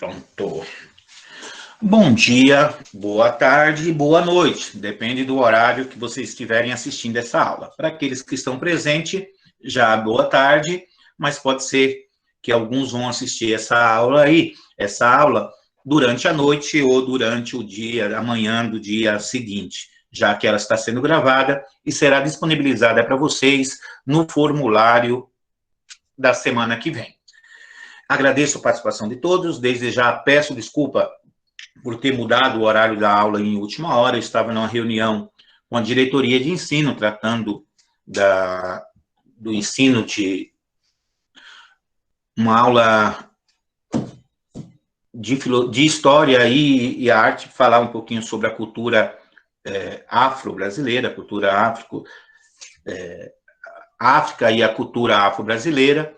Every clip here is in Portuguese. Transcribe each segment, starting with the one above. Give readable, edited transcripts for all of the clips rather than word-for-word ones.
Pronto. Bom dia, boa tarde e boa noite. Depende do horário que vocês estiverem assistindo essa aula. Para aqueles que estão presentes, já boa tarde, mas pode ser que alguns vão assistir essa aula durante a noite ou durante o dia, amanhã do dia seguinte, já que ela está sendo gravada e será disponibilizada para vocês no formulário da semana que vem. Agradeço a participação de todos, desde já peço desculpa por ter mudado o horário da aula em última hora. Eu estava numa reunião com a diretoria de ensino, tratando do ensino de uma aula de história e arte, falar um pouquinho sobre a cultura afro-brasileira, a cultura África e a cultura afro-brasileira,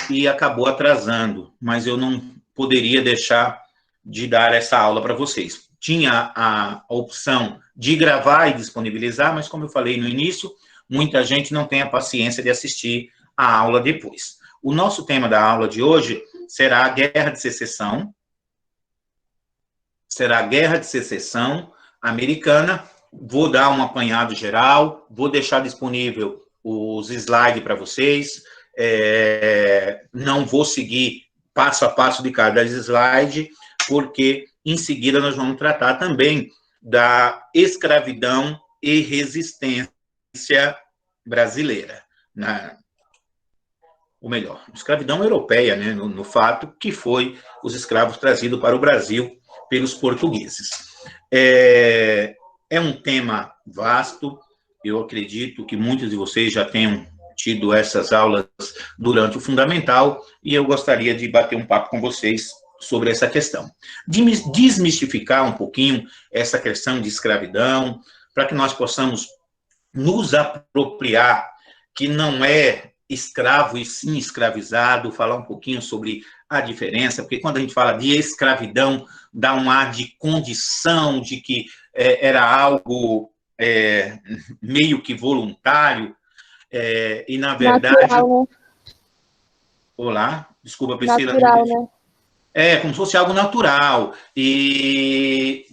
e acabou atrasando, mas eu não poderia deixar de dar essa aula para vocês. Tinha a opção de gravar e disponibilizar, mas como eu falei no início, muita gente não tem a paciência de assistir a aula depois. O nosso tema da aula de hoje será a Guerra de Secessão, americana. Vou dar um apanhado geral, vou deixar disponível os slides para vocês, não vou seguir passo a passo de cada slide, porque em seguida nós vamos tratar também da escravidão e resistência brasileira, ou melhor, escravidão europeia, né, no fato que foi os escravos trazidos para o Brasil pelos portugueses. É um tema vasto, eu acredito que muitos de vocês já tenham tido essas aulas durante o fundamental, e eu gostaria de bater um papo com vocês sobre essa questão. Desmistificar um pouquinho essa questão de escravidão, para que nós possamos nos apropriar que não é escravo e sim escravizado, falar um pouquinho sobre a diferença, porque quando a gente fala de escravidão, dá um ar de condição, de que era algo meio que voluntário, e na verdade... Natural, né? Olá, desculpa, Priscila. Natural, né? Como se fosse algo natural. E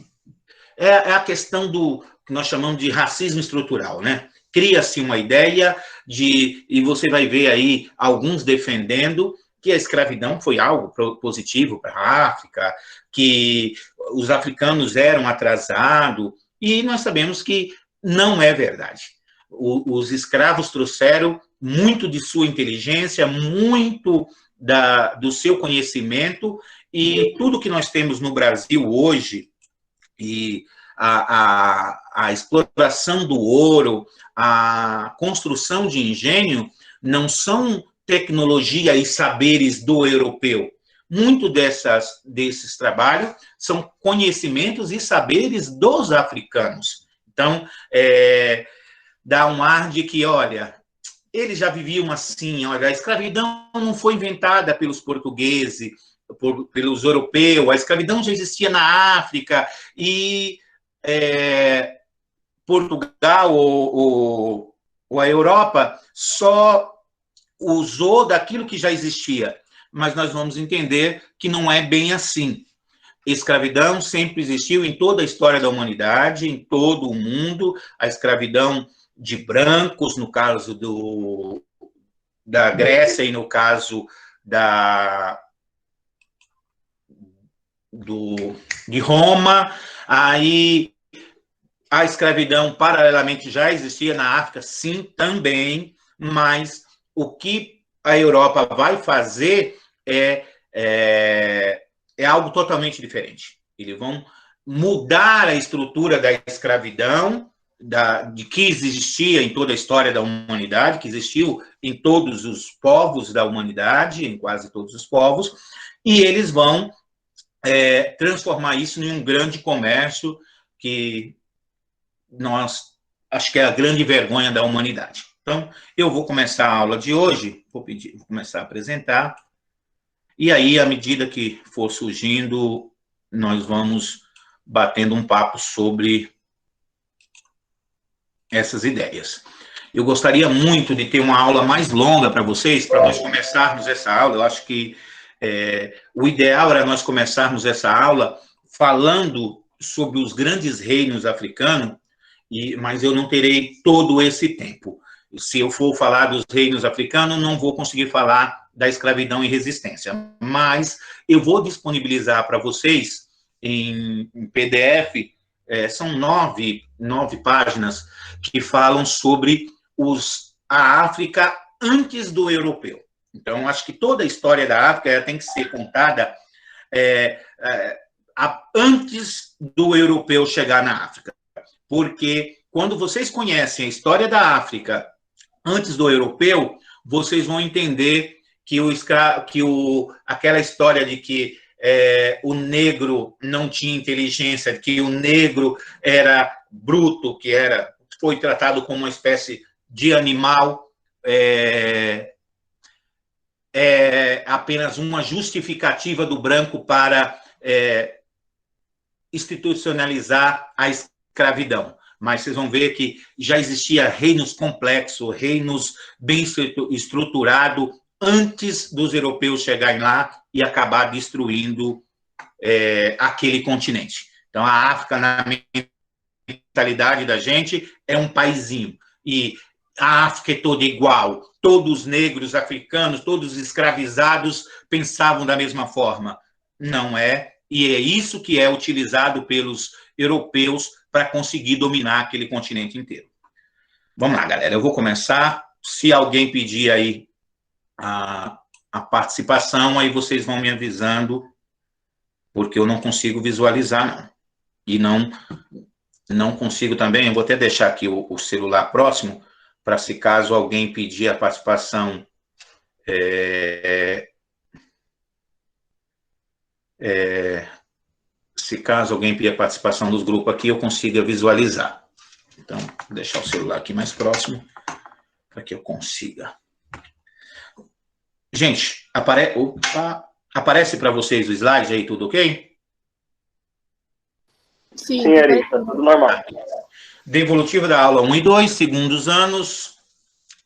é a questão do que nós chamamos de racismo estrutural, né? Cria-se uma ideia e você vai ver aí alguns defendendo que a escravidão foi algo positivo para a África, que os africanos eram atrasados, e nós sabemos que não é verdade. Os escravos trouxeram muito de sua inteligência, muito do seu conhecimento, e tudo que nós temos no Brasil hoje, e a exploração do ouro, a construção de engenho, não são tecnologia e saberes do europeu. Muito desses trabalhos são conhecimentos e saberes dos africanos. Então, dá um ar de que, olha, eles já viviam assim, olha, a escravidão não foi inventada pelos portugueses, pelos europeus, a escravidão já existia na África, e Portugal ou a Europa só usou daquilo que já existia. Mas nós vamos entender que não é bem assim. Escravidão sempre existiu em toda a história da humanidade, em todo o mundo. A escravidão de brancos, no caso da Grécia, e no caso de Roma. Aí a escravidão, paralelamente, já existia na África, sim, também, mas o que a Europa vai fazer é algo totalmente diferente. Eles vão mudar a estrutura da escravidão, de que existia em toda a história da humanidade, que existiu em todos os povos da humanidade, em quase todos os povos, e eles vão transformar isso em um grande comércio que acho que é a grande vergonha da humanidade. Então, eu vou começar a aula de hoje, vou começar a apresentar, e aí, à medida que for surgindo, nós vamos batendo um papo sobre essas ideias. Eu gostaria muito de ter uma aula mais longa para vocês, para nós começarmos essa aula. Eu acho que O ideal era nós começarmos essa aula falando sobre os grandes reinos africanos, mas eu não terei todo esse tempo. Se eu for falar dos reinos africanos, não vou conseguir falar da escravidão e resistência. Mas eu vou disponibilizar para vocês em PDF, são nove páginas que falam sobre a África antes do europeu. Então, acho que toda a história da África tem que ser contada antes do europeu chegar na África. Porque quando vocês conhecem a história da África antes do europeu, vocês vão entender que aquela história de que o negro não tinha inteligência, que o negro era bruto, foi tratado como uma espécie de animal, apenas uma justificativa do branco para institucionalizar a escravidão. Mas vocês vão ver que já existia reinos complexos, reinos bem estruturados, antes dos europeus chegarem lá e acabar destruindo aquele continente. Então, a África, na mentalidade da gente, é um paizinho. E a África é toda igual. Todos os negros africanos, todos os escravizados pensavam da mesma forma. Não é. E é isso que é utilizado pelos europeus para conseguir dominar aquele continente inteiro. Vamos lá, galera. Eu vou começar. Se alguém pedir aí a participação, aí vocês vão me avisando, porque eu não consigo visualizar, não. E não consigo também, eu vou até deixar aqui o celular próximo, para se caso alguém pedir a participação se caso alguém pedir a participação dos grupos aqui, eu consiga visualizar. Então, vou deixar o celular aqui mais próximo, para que eu consiga. Gente, aparece para vocês o slide aí, tudo ok? Sim, Eric, tá tudo normal. Devolutiva da aula 1 e 2, segundos anos,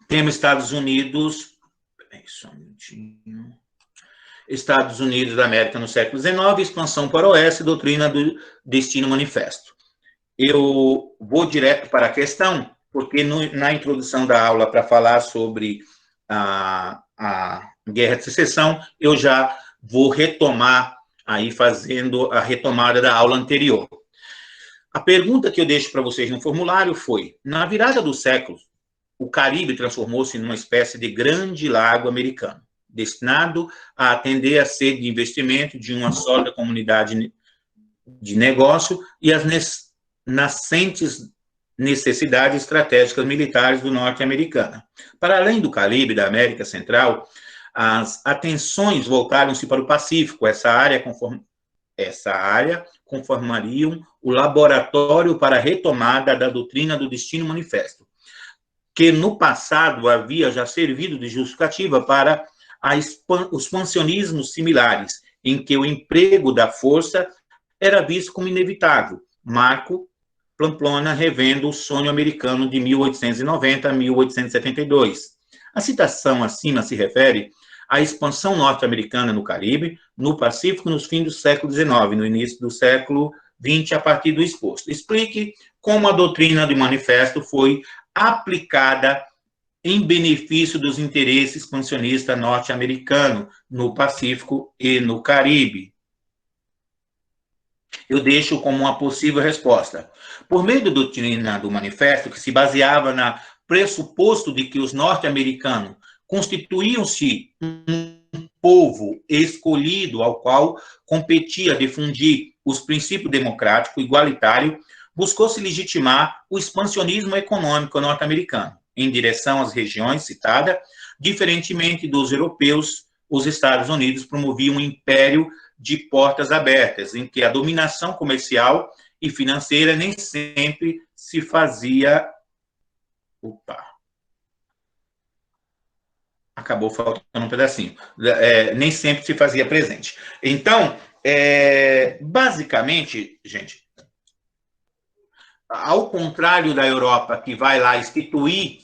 tema Estados Unidos, só um minutinho. Estados Unidos da América no século XIX, expansão para o Oeste, doutrina do Destino Manifesto. Eu vou direto para a questão, porque na introdução da aula, para falar sobre a Guerra de Secessão, eu já vou retomar, aí fazendo a retomada da aula anterior. A pergunta que eu deixo para vocês no formulário foi: na virada dos séculos, o Caribe transformou-se numa espécie de grande lago americano, destinado a atender a sede de investimento de uma sólida comunidade de negócio e as nascentes necessidades estratégicas militares do norte americano. Para além do Caribe, da América Central, as atenções voltaram-se para o Pacífico. Essa área conformariam o laboratório para a retomada da doutrina do Destino Manifesto, que no passado havia já servido de justificativa para os expansionismos similares, em que o emprego da força era visto como inevitável. Marco Pamplona revendo o sonho americano de 1890 a 1872. A citação acima se refere à expansão norte-americana no Caribe, no Pacífico, nos fins do século XIX, no início do século XX, a partir do exposto. Explique como a doutrina do manifesto foi aplicada em benefício dos interesses expansionistas norte-americanos no Pacífico e no Caribe. Eu deixo como uma possível resposta. Por meio da doutrina do manifesto, que se baseava no pressuposto de que os norte-americanos constituíam-se um povo escolhido ao qual competia difundir os princípios democráticos igualitários, buscou-se legitimar o expansionismo econômico norte-americano em direção às regiões citadas. Diferentemente dos europeus, os Estados Unidos promoviam um império de portas abertas, em que a dominação comercial e financeira nem sempre se fazia... Acabou faltando um pedacinho. Nem sempre se fazia presente. Então, basicamente, gente, ao contrário da Europa, que vai lá instituir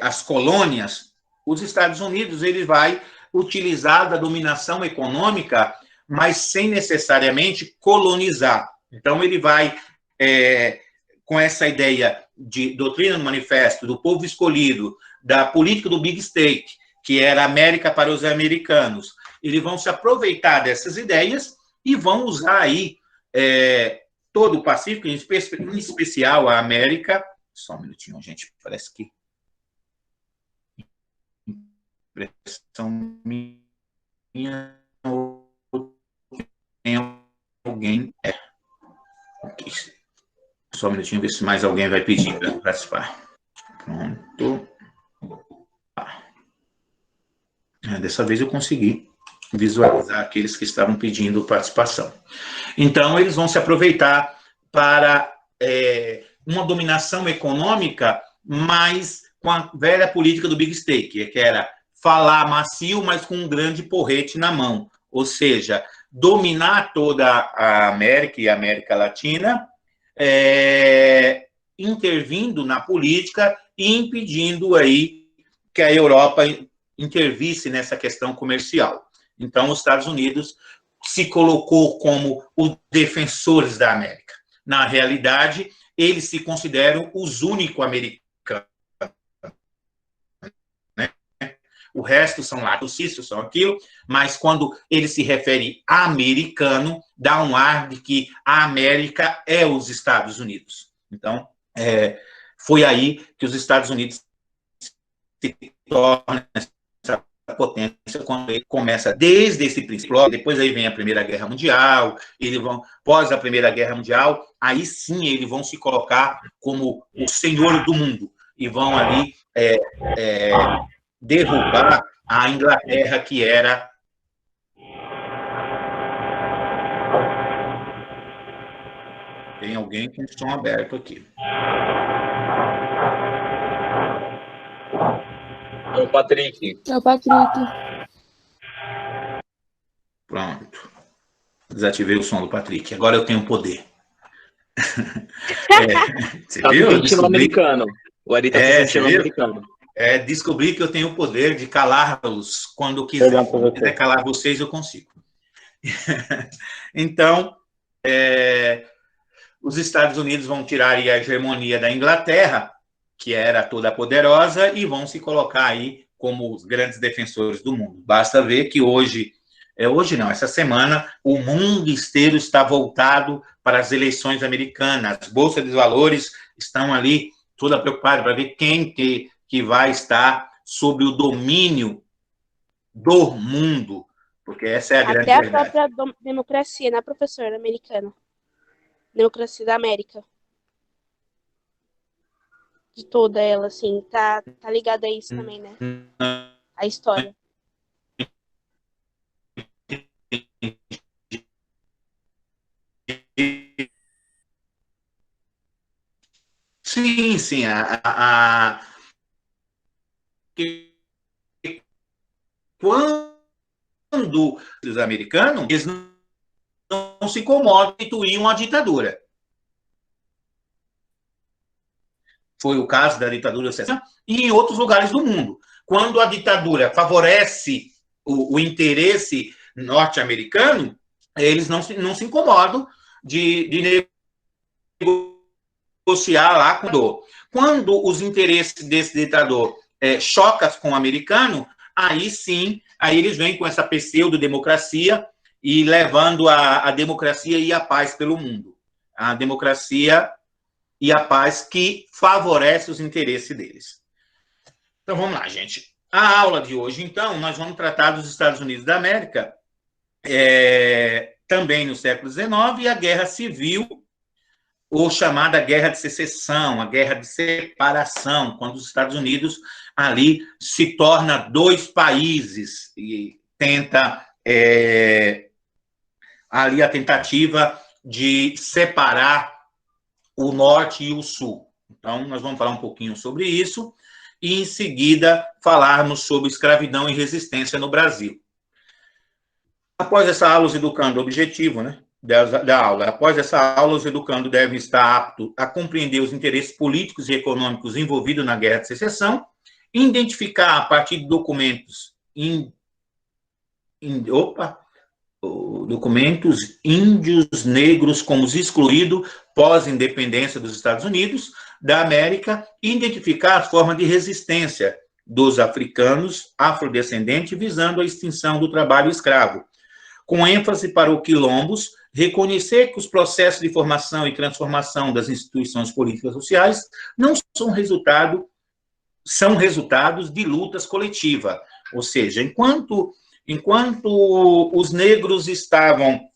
as colônias, os Estados Unidos ele vai utilizar da dominação econômica, mas sem necessariamente colonizar. Então, ele vai, com essa ideia de doutrina do manifesto, do povo escolhido, da política do Big State, que era América para os americanos, eles vão se aproveitar dessas ideias e vão usar aí todo o Pacífico, em especial a América. Só um minutinho, gente, parece que impressão minha ou tem alguém. Aqui. Só um minutinho, ver se mais alguém vai pedir para participar. Pronto. Dessa vez eu consegui visualizar aqueles que estavam pedindo participação. Então, eles vão se aproveitar para uma dominação econômica, mas com a velha política do Big State, que era falar macio, mas com um grande porrete na mão. Ou seja, dominar toda a América e a América Latina, intervindo na política e impedindo aí que a Europa intervisse nessa questão comercial. Então, os Estados Unidos se colocou como os defensores da América. Na realidade, eles se consideram os únicos americanos. Né? O resto são latocícios, são aquilo, mas quando ele se refere a americano, dá um ar de que a América é os Estados Unidos. Então, foi aí que os Estados Unidos se tornam essa potência quando ele começa desde esse princípio. Depois aí vem a Primeira Guerra Mundial, pós a Primeira Guerra Mundial, aí sim eles vão se colocar como o senhor do mundo e vão ali derrubar a Inglaterra, que era... Tem alguém com o som aberto aqui. É o Patrick. É o Patrick. Pronto. Desativei o som do Patrick. Agora eu tenho poder. Você viu? Descobri... americano. O Ari tá se americano. Descobri que eu tenho o poder de calá-los quando quiser. Se quiser calar vocês, eu consigo. Então, os Estados Unidos vão tirar aí a hegemonia da Inglaterra, que era toda poderosa, e vão se colocar aí como os grandes defensores do mundo. Basta ver que essa semana, o mundo inteiro está voltado para as eleições americanas. As bolsas de valores estão ali toda preocupada para ver quem que vai estar sob o domínio do mundo, porque essa é a grande verdade. Até a própria democracia, né, professor americano? Democracia da América. De toda ela, assim, tá ligada a isso também, né? A história. Sim. Quando os americanos, eles não se incomodam em instituir uma ditadura. Foi o caso da ditadura e em outros lugares do mundo. Quando a ditadura favorece o interesse norte-americano, eles não se incomodam de negociar lá quando os interesses desse ditador chocam com o americano, aí sim, aí eles vêm com essa pseudo-democracia e levando a democracia e a paz pelo mundo. A democracia e a paz que favorece os interesses deles. Então, vamos lá, gente. A aula de hoje, então, nós vamos tratar dos Estados Unidos da América, também no século XIX, e a Guerra Civil, ou chamada Guerra de Secessão, a Guerra de Separação, quando os Estados Unidos ali se torna dois países e tenta ali a tentativa de separar o norte e o sul. Então, nós vamos falar um pouquinho sobre isso e, em seguida, falarmos sobre escravidão e resistência no Brasil. Após essa aula, os educando, o objetivo, né, da aula, após essa aula, os educando devem estar aptos a compreender os interesses políticos e econômicos envolvidos na Guerra de Secessão, identificar, a partir de documentos documentos índios negros como excluídos pós-independência dos Estados Unidos da América e identificar a forma de resistência dos africanos afrodescendentes visando a extinção do trabalho escravo, com ênfase para o quilombos, reconhecer que os processos de formação e transformação das instituições políticas sociais não são resultados de lutas coletivas, ou seja, enquanto os negros estavam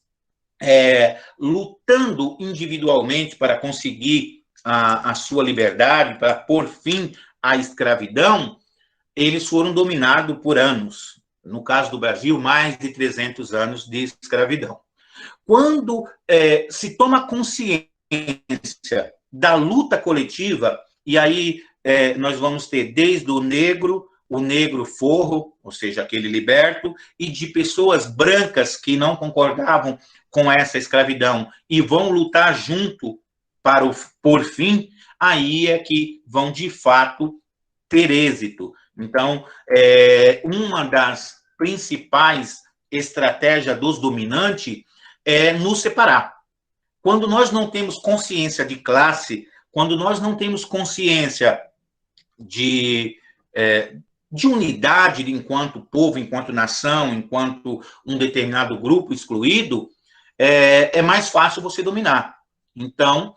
lutando individualmente para conseguir a sua liberdade, para pôr fim à escravidão, eles foram dominados por anos. No caso do Brasil, mais de 300 anos de escravidão. Quando se toma consciência da luta coletiva, e aí nós vamos ter desde o negro forro, ou seja, aquele liberto, e de pessoas brancas que não concordavam com essa escravidão e vão lutar junto para por fim, aí é que vão, de fato, ter êxito. Então, uma das principais estratégias dos dominantes é nos separar. Quando nós não temos consciência de classe, quando nós não temos consciência de unidade enquanto povo, enquanto nação, enquanto um determinado grupo excluído, é mais fácil você dominar. Então,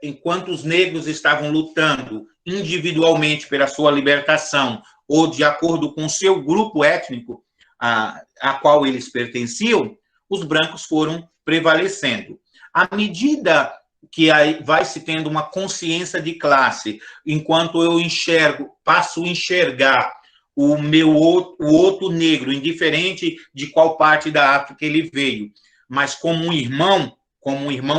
enquanto os negros estavam lutando individualmente pela sua libertação ou de acordo com o seu grupo étnico a qual eles pertenciam, os brancos foram prevalecendo. À medida que aí vai se tendo uma consciência de classe, enquanto eu passo a enxergar o outro negro, indiferente de qual parte da África ele veio, mas como um irmão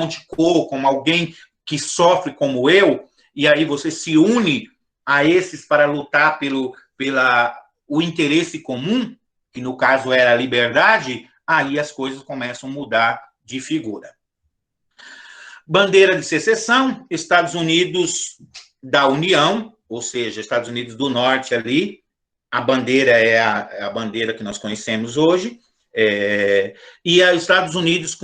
de cor, como alguém que sofre como eu, e aí você se une a esses para lutar pelo interesse comum, que no caso era a liberdade, aí as coisas começam a mudar de figura. Bandeira de secessão, Estados Unidos da União, ou seja, Estados Unidos do Norte ali, a bandeira é a bandeira que nós conhecemos hoje, e os Estados Unidos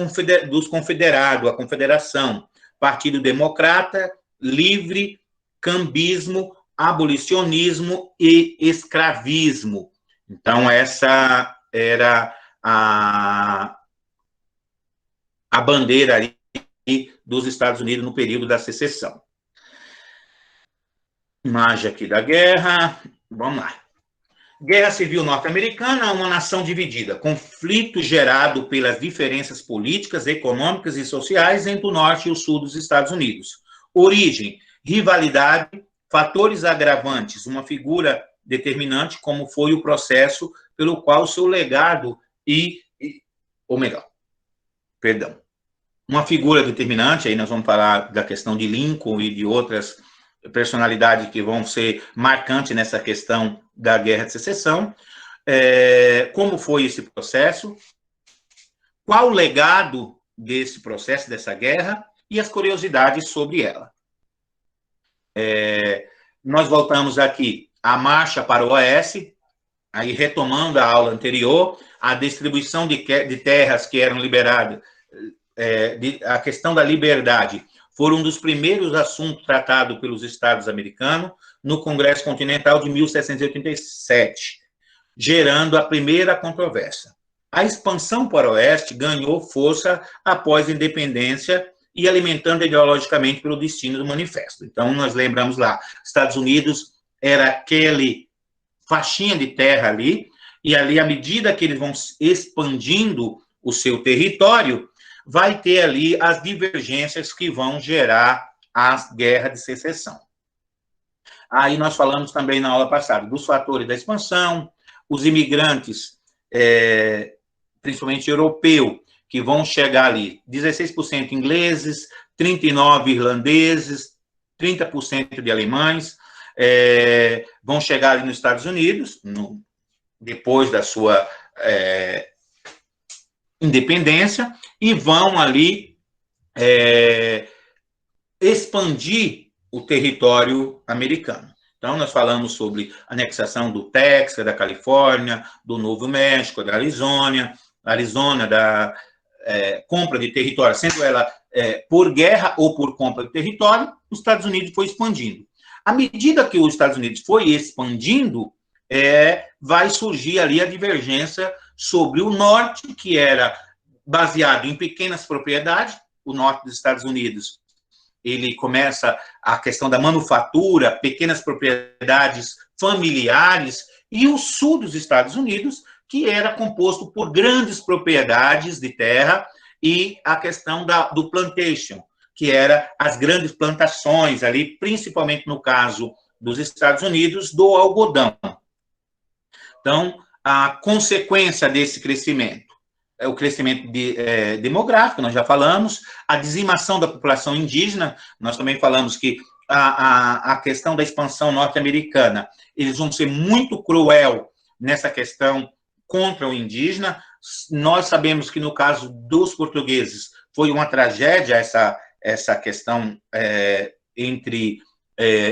dos Confederados, a Confederação, Partido Democrata, Livre, Cambismo, Abolicionismo e Escravismo. Então, essa era a bandeira aí dos Estados Unidos no período da secessão. Imagem aqui da guerra, vamos lá. Guerra Civil Norte-Americana, uma nação dividida, conflito gerado pelas diferenças políticas, econômicas e sociais entre o norte e o sul dos Estados Unidos. Origem, rivalidade, fatores agravantes, uma figura determinante, como foi o processo pelo qual o seu legado uma figura determinante, aí nós vamos falar da questão de Lincoln e de outras personalidades que vão ser marcantes nessa questão da Guerra de Secessão. Como foi esse processo? Qual o legado desse processo, dessa guerra, e as curiosidades sobre ela. Nós voltamos aqui à marcha para o oeste, aí retomando a aula anterior, a distribuição de terras que eram liberadas, a questão da liberdade, foram um dos primeiros assuntos tratados pelos Estados americanos no Congresso Continental de 1787, gerando a primeira controvérsia. A expansão para o oeste ganhou força após a independência e alimentando ideologicamente pelo destino do manifesto. Então, nós lembramos lá, Estados Unidos era aquele faixinha de terra ali, e ali, à medida que eles vão expandindo o seu território, vai ter ali as divergências que vão gerar a Guerra de Secessão. Aí nós falamos também na aula passada dos fatores da expansão, os imigrantes, principalmente europeu, que vão chegar ali, 16% ingleses, 39% irlandeses, 30% de alemães, vão chegar ali nos Estados Unidos, depois da sua independência, e vão ali expandir o território americano. Então, nós falamos sobre anexação do Texas, da Califórnia, do Novo México, da Arizona, da compra de território, sendo ela por guerra ou por compra de território, os Estados Unidos foi expandindo. À medida que os Estados Unidos foi expandindo, vai surgir ali a divergência sobre o norte, que era baseado em pequenas propriedades. O norte dos Estados Unidos, ele começa a questão da manufatura, pequenas propriedades familiares, e o sul dos Estados Unidos, que era composto por grandes propriedades de terra, e a questão do plantation, que era as grandes plantações ali, principalmente no caso dos Estados Unidos, do algodão. Então, a consequência desse crescimento é o crescimento demográfico, nós já falamos, a dizimação da população indígena, nós também falamos que a questão da expansão norte-americana, eles vão ser muito cruel nessa questão contra o indígena. Nós sabemos que, no caso dos portugueses, foi uma tragédia essa questão entre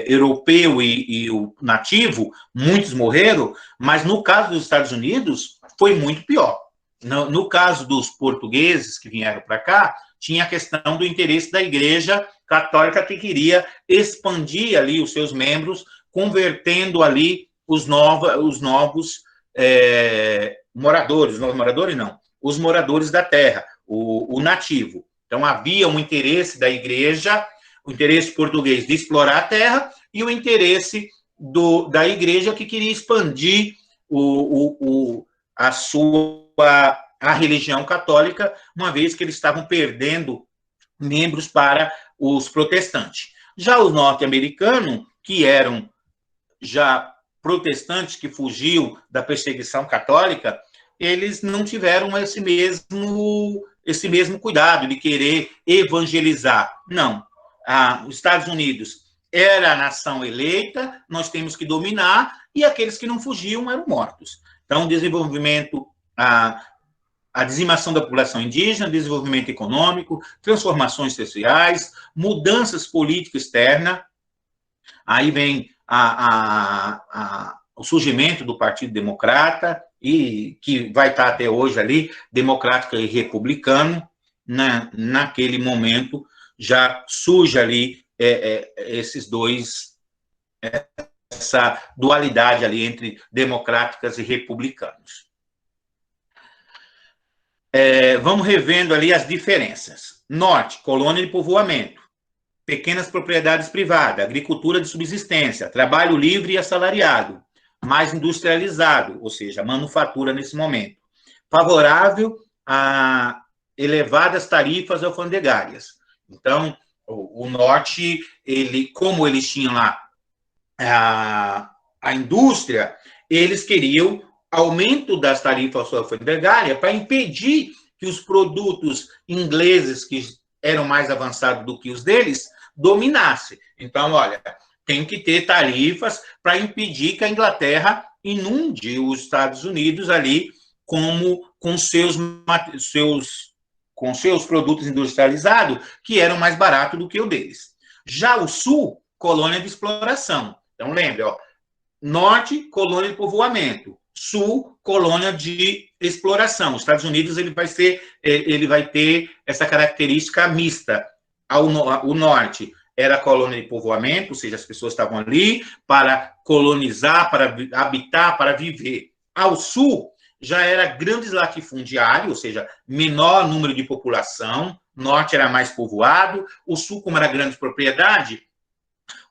europeu e o nativo, muitos morreram, mas no caso dos Estados Unidos, foi muito pior. No caso dos portugueses que vieram para cá, tinha a questão do interesse da Igreja Católica, que queria expandir ali os seus membros, convertendo ali os novos moradores, os moradores da terra, o nativo. Então, havia um interesse da Igreja, o interesse português de explorar a terra, e o interesse da Igreja, que queria expandir a religião católica, uma vez que eles estavam perdendo membros para os protestantes. Já os norte-americanos, que eram já protestantes, que fugiam da perseguição católica, eles não tiveram esse mesmo cuidado de querer evangelizar. Não. Os Estados Unidos era a nação eleita, nós temos que dominar, e aqueles que não fugiam eram mortos. Então, desenvolvimento, a dizimação da população indígena, desenvolvimento econômico, transformações sociais, mudanças políticas externas. Aí vem o surgimento do Partido Democrata, e que vai estar até hoje ali, democrático e republicano. Naquele momento já surge ali esses dois, essa dualidade ali entre democráticas e republicanos. Vamos revendo ali as diferenças. Norte, colônia de povoamento, pequenas propriedades privadas, agricultura de subsistência, trabalho livre e assalariado, mais industrializado, ou seja, manufatura nesse momento, favorável a elevadas tarifas alfandegárias. Então, o norte, como eles tinham lá a indústria, eles queriam aumento das tarifas alfandegárias para impedir que os produtos ingleses, que eram mais avançados do que os deles, dominassem. Então, olha, tem que ter tarifas para impedir que a Inglaterra inunde os Estados Unidos ali com seus produtos industrializados, que eram mais baratos do que o deles. Já o Sul, colônia de exploração. Então, lembre, Norte, colônia de povoamento. Sul, colônia de exploração. Os Estados Unidos ele vai ter essa característica mista. O Norte era colônia de povoamento, ou seja, as pessoas estavam ali para colonizar, para habitar, para viver. Ao Sul, já era grandes latifundiários, ou seja, menor número de população. Norte era mais povoado. O Sul, como era grande propriedade,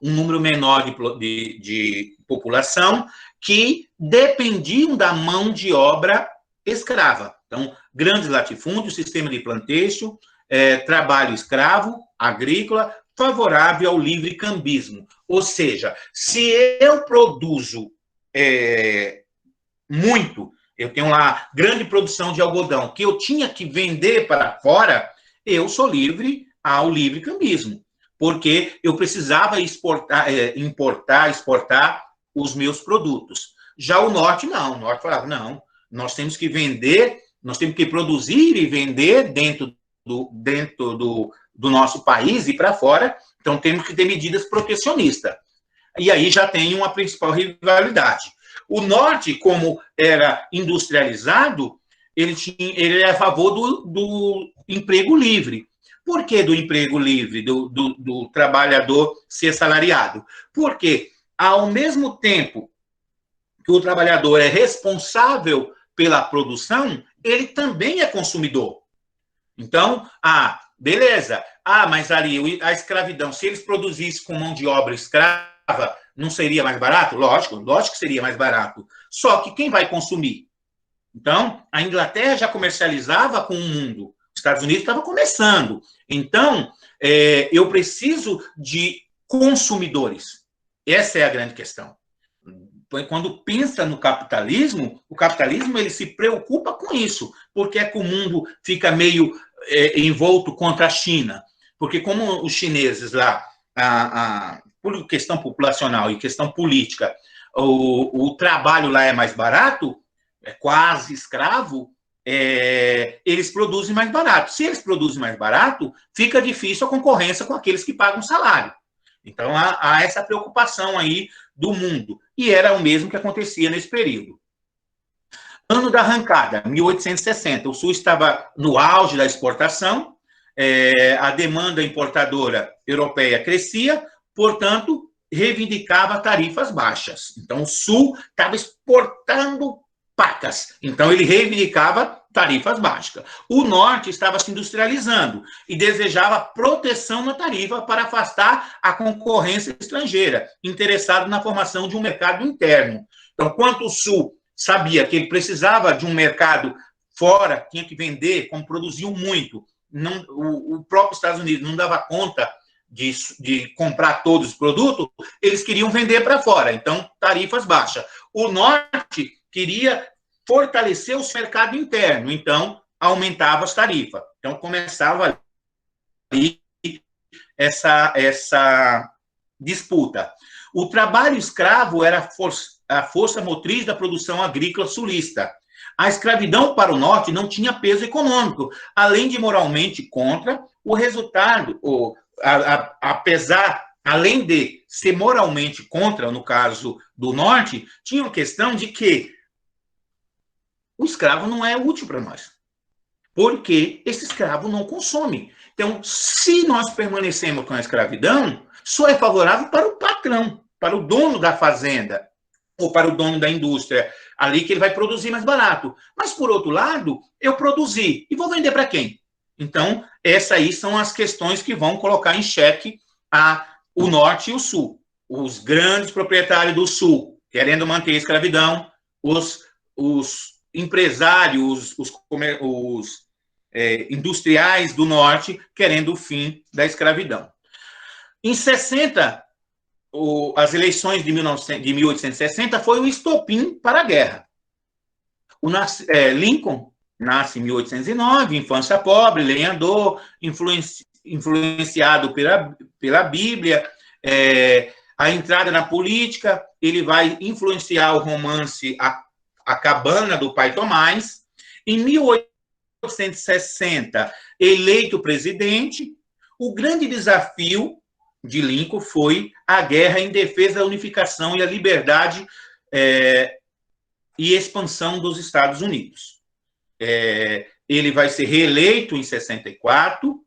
um número menor de população, que dependiam da mão de obra escrava. Então, grandes latifúndios, sistema de plantation, trabalho escravo, agrícola, favorável ao livre cambismo. Ou seja, se eu produzo muito, eu tenho lá grande produção de algodão, que eu tinha que vender para fora, eu sou livre ao livre cambismo, porque eu precisava importar, exportar os meus produtos. Já o Norte, não. O Norte falava, não, nós temos que vender, nós temos que produzir e vender dentro do nosso país e para fora, então temos que ter medidas protecionistas. e aí já tem uma principal rivalidade. O Norte, como era industrializado, ele é a favor do emprego livre. Por que do emprego livre, do trabalhador ser assalariado? Porque, ao mesmo tempo que o trabalhador é responsável pela produção, ele também é consumidor. Então, beleza. Mas ali, a escravidão, se eles produzissem com mão de obra escrava, não seria mais barato? Lógico que seria mais barato. Só que quem vai consumir? Então, a Inglaterra já comercializava com o mundo. Os Estados Unidos estavam começando. Então, eu preciso de consumidores. Essa é a grande questão. Quando pensa no capitalismo, o capitalismo ele se preocupa com isso, porque é que o mundo fica meio envolto contra a China. Porque como os chineses lá, por questão populacional e questão política, o trabalho lá é mais barato, é quase escravo, eles produzem mais barato. Se eles produzem mais barato, fica difícil a concorrência com aqueles que pagam salário. Então, há essa preocupação aí do mundo. E era o mesmo que acontecia nesse período. Ano da arrancada, 1860. O Sul estava no auge da exportação, a demanda importadora europeia crescia, portanto, reivindicava tarifas baixas. Então, o Sul estava exportando pacas. Então, ele reivindicava tarifas baixas. O Norte estava se industrializando e desejava proteção na tarifa para afastar a concorrência estrangeira, interessado na formação de um mercado interno. Então, quanto o Sul sabia que ele precisava de um mercado fora, tinha que vender, como produziam muito, o próprio Estados Unidos não dava conta de comprar todos os produtos, eles queriam vender para fora. Então, tarifas baixas. O Norte queria fortalecer o mercado interno, então aumentava as tarifas. Então começava ali essa disputa. O trabalho escravo era a força motriz da produção agrícola sulista. A escravidão para o Norte não tinha peso econômico, além de moralmente contra o resultado, além de ser moralmente contra, no caso do Norte, tinha uma questão de que o escravo não é útil para nós, porque esse escravo não consome. Então, se nós permanecemos com a escravidão, só é favorável para o patrão, para o dono da fazenda, ou para o dono da indústria, ali que ele vai produzir mais barato. Mas, por outro lado, eu produzi, e vou vender para quem? Então, essas aí são as questões que vão colocar em xeque o Norte e o Sul. Os grandes proprietários do Sul, querendo manter a escravidão, os empresários, os industriais do Norte, querendo o fim da escravidão. Em 60, as eleições de 1860 foi o estopim para a guerra. Lincoln nasce em 1809, infância pobre, lenhador, influenciado pela Bíblia, a entrada na política, ele vai influenciar o romance A Cabana, do pai Tomás. Em 1860, eleito presidente, o grande desafio de Lincoln foi a guerra em defesa da unificação e a liberdade e expansão dos Estados Unidos. Ele vai ser reeleito em 64,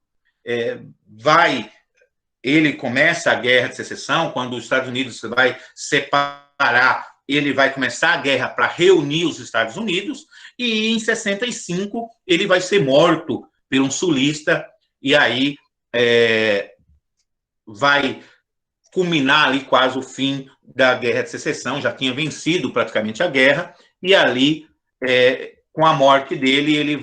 ele começa a Guerra de Secessão, quando os Estados Unidos vai separar, ele vai começar a guerra para reunir os Estados Unidos, e em 65 ele vai ser morto por um sulista, e aí vai culminar ali quase o fim da Guerra de Secessão, já tinha vencido praticamente a guerra, e ali, com a morte dele,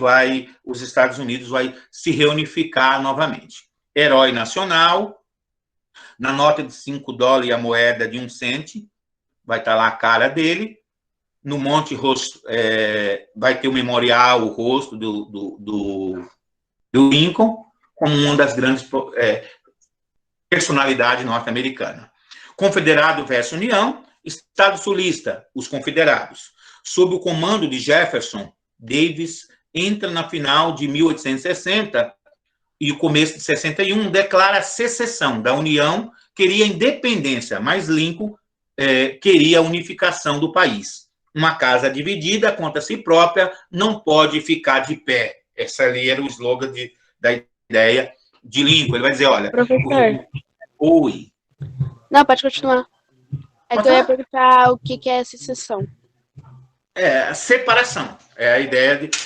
os Estados Unidos vai se reunificar novamente. Herói nacional, na nota de $5 e a moeda de 1 cento, vai estar lá a cara dele, no monte vai ter o memorial, o rosto do Lincoln, como uma das grandes personalidades norte-americanas. Confederado versus União, Estado sulista, os confederados. Sob o comando de Jefferson, Davis entra na final de 1860 e o começo de 61 declara a secessão da União queria independência, mas Lincoln queria a unificação do país. Uma casa dividida contra si própria não pode ficar de pé. Esse ali era o slogan da ideia de Lincoln. Ele vai dizer, olha... Professor. Oi. Não, pode continuar. É que eu ia perguntar o que é secessão. Separação. É a ideia de... Tá.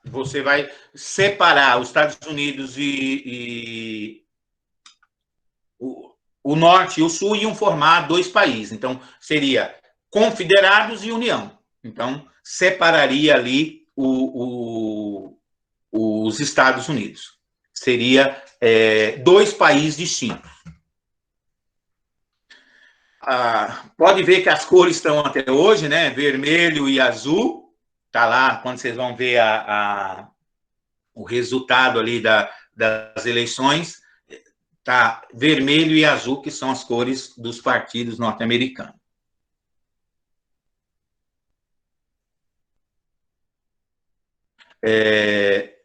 Você vai separar os Estados Unidos e o Norte e o Sul iam formar dois países. Então, seria Confederados e União. Então, separaria ali os Estados Unidos. Seria dois países distintos. Pode ver que as cores estão até hoje, né? Vermelho e azul. Está lá, quando vocês vão ver o resultado ali das eleições, tá vermelho e azul, que são as cores dos partidos norte-americanos.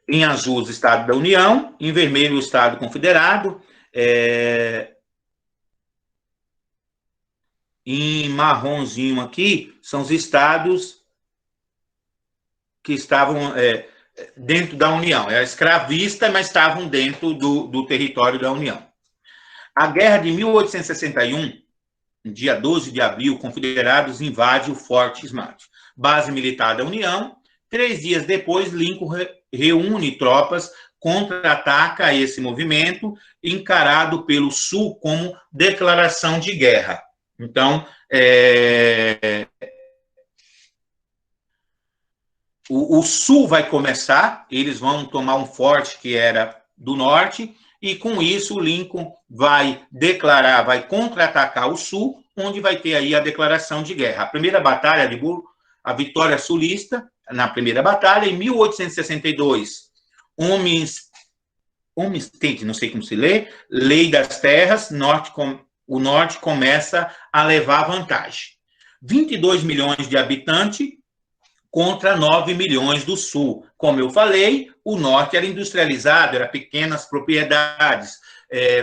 Em azul, os Estados da União, em vermelho, o Estado Confederado, em marronzinho aqui, são os estados que estavam dentro da União. Era escravista, mas estavam dentro do território da União. A Guerra de 1861, dia 12 de abril, confederados invadem o Forte Smart, base militar da União. 3 dias depois, Lincoln reúne tropas, contra-ataca esse movimento, encarado pelo Sul como declaração de guerra. Então, o Sul vai começar, eles vão tomar um forte que era do Norte, e com isso o Lincoln vai declarar, vai contra-atacar o Sul, onde vai ter aí a declaração de guerra. A primeira batalha de a vitória sulista, na primeira batalha, em 1862, Homestead, não sei como se lê, Lei das Terras, o Norte começa a levar vantagem. 22 milhões de habitantes contra 9 milhões do Sul. Como eu falei, o Norte era industrializado, era pequenas propriedades,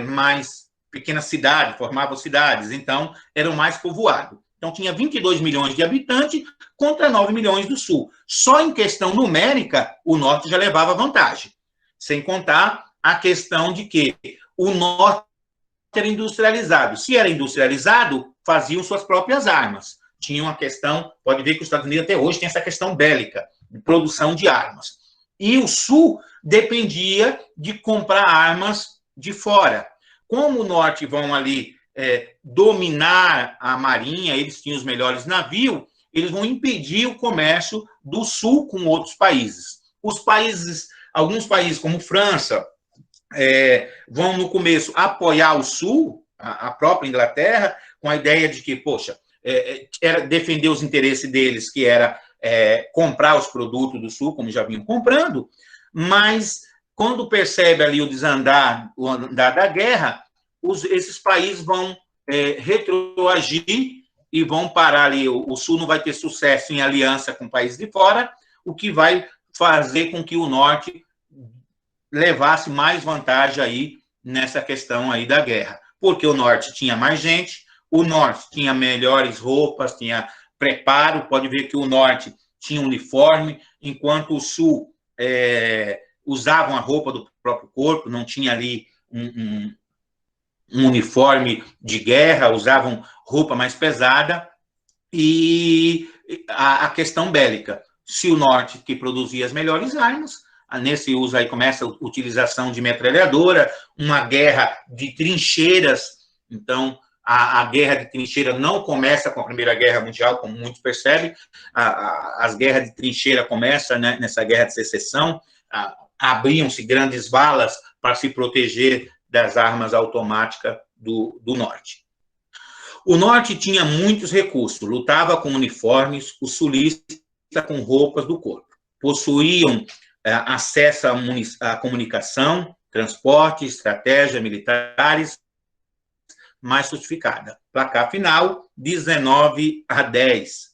mais pequenas cidades, formavam cidades, então eram mais povoados. Então tinha 22 milhões de habitantes contra 9 milhões do Sul. Só em questão numérica, o Norte já levava vantagem. Sem contar a questão de que o Norte era industrializado. Se era industrializado, faziam suas próprias armas. Tinha uma questão, pode ver que os Estados Unidos até hoje tem essa questão bélica, de produção de armas. E o Sul dependia de comprar armas de fora. Como o Norte vão ali dominar a marinha, eles tinham os melhores navios, eles vão impedir o comércio do Sul com outros países. Alguns países como França, vão no começo apoiar o Sul, a própria Inglaterra, com a ideia de que, poxa, era defender os interesses deles, que era comprar os produtos do Sul, como já vinham comprando, mas quando percebe ali o andar da guerra, esses países vão retroagir e vão parar ali. O Sul não vai ter sucesso em aliança com países de fora, o que vai fazer com que o Norte levasse mais vantagem aí nessa questão aí da guerra. Porque o Norte tinha mais gente, o Norte tinha melhores roupas, tinha preparo, pode ver que o Norte tinha uniforme, enquanto o Sul usavam a roupa do próprio corpo, não tinha ali um uniforme de guerra, usavam roupa mais pesada, e a questão bélica. Se o Norte que produzia as melhores armas, nesse uso aí começa a utilização de metralhadora, uma guerra de trincheiras. Então, a guerra de trincheira não começa com a Primeira Guerra Mundial, como muitos percebem. As guerras de trincheira começam, né, nessa Guerra de Secessão. Abriam-se grandes valas para se proteger das armas automáticas do Norte. O Norte tinha muitos recursos, lutava com uniformes, os sulistas com roupas do corpo. Possuíam acesso à comunicação, transporte, estratégia militares mais sofisticada. Placar final, 19-10.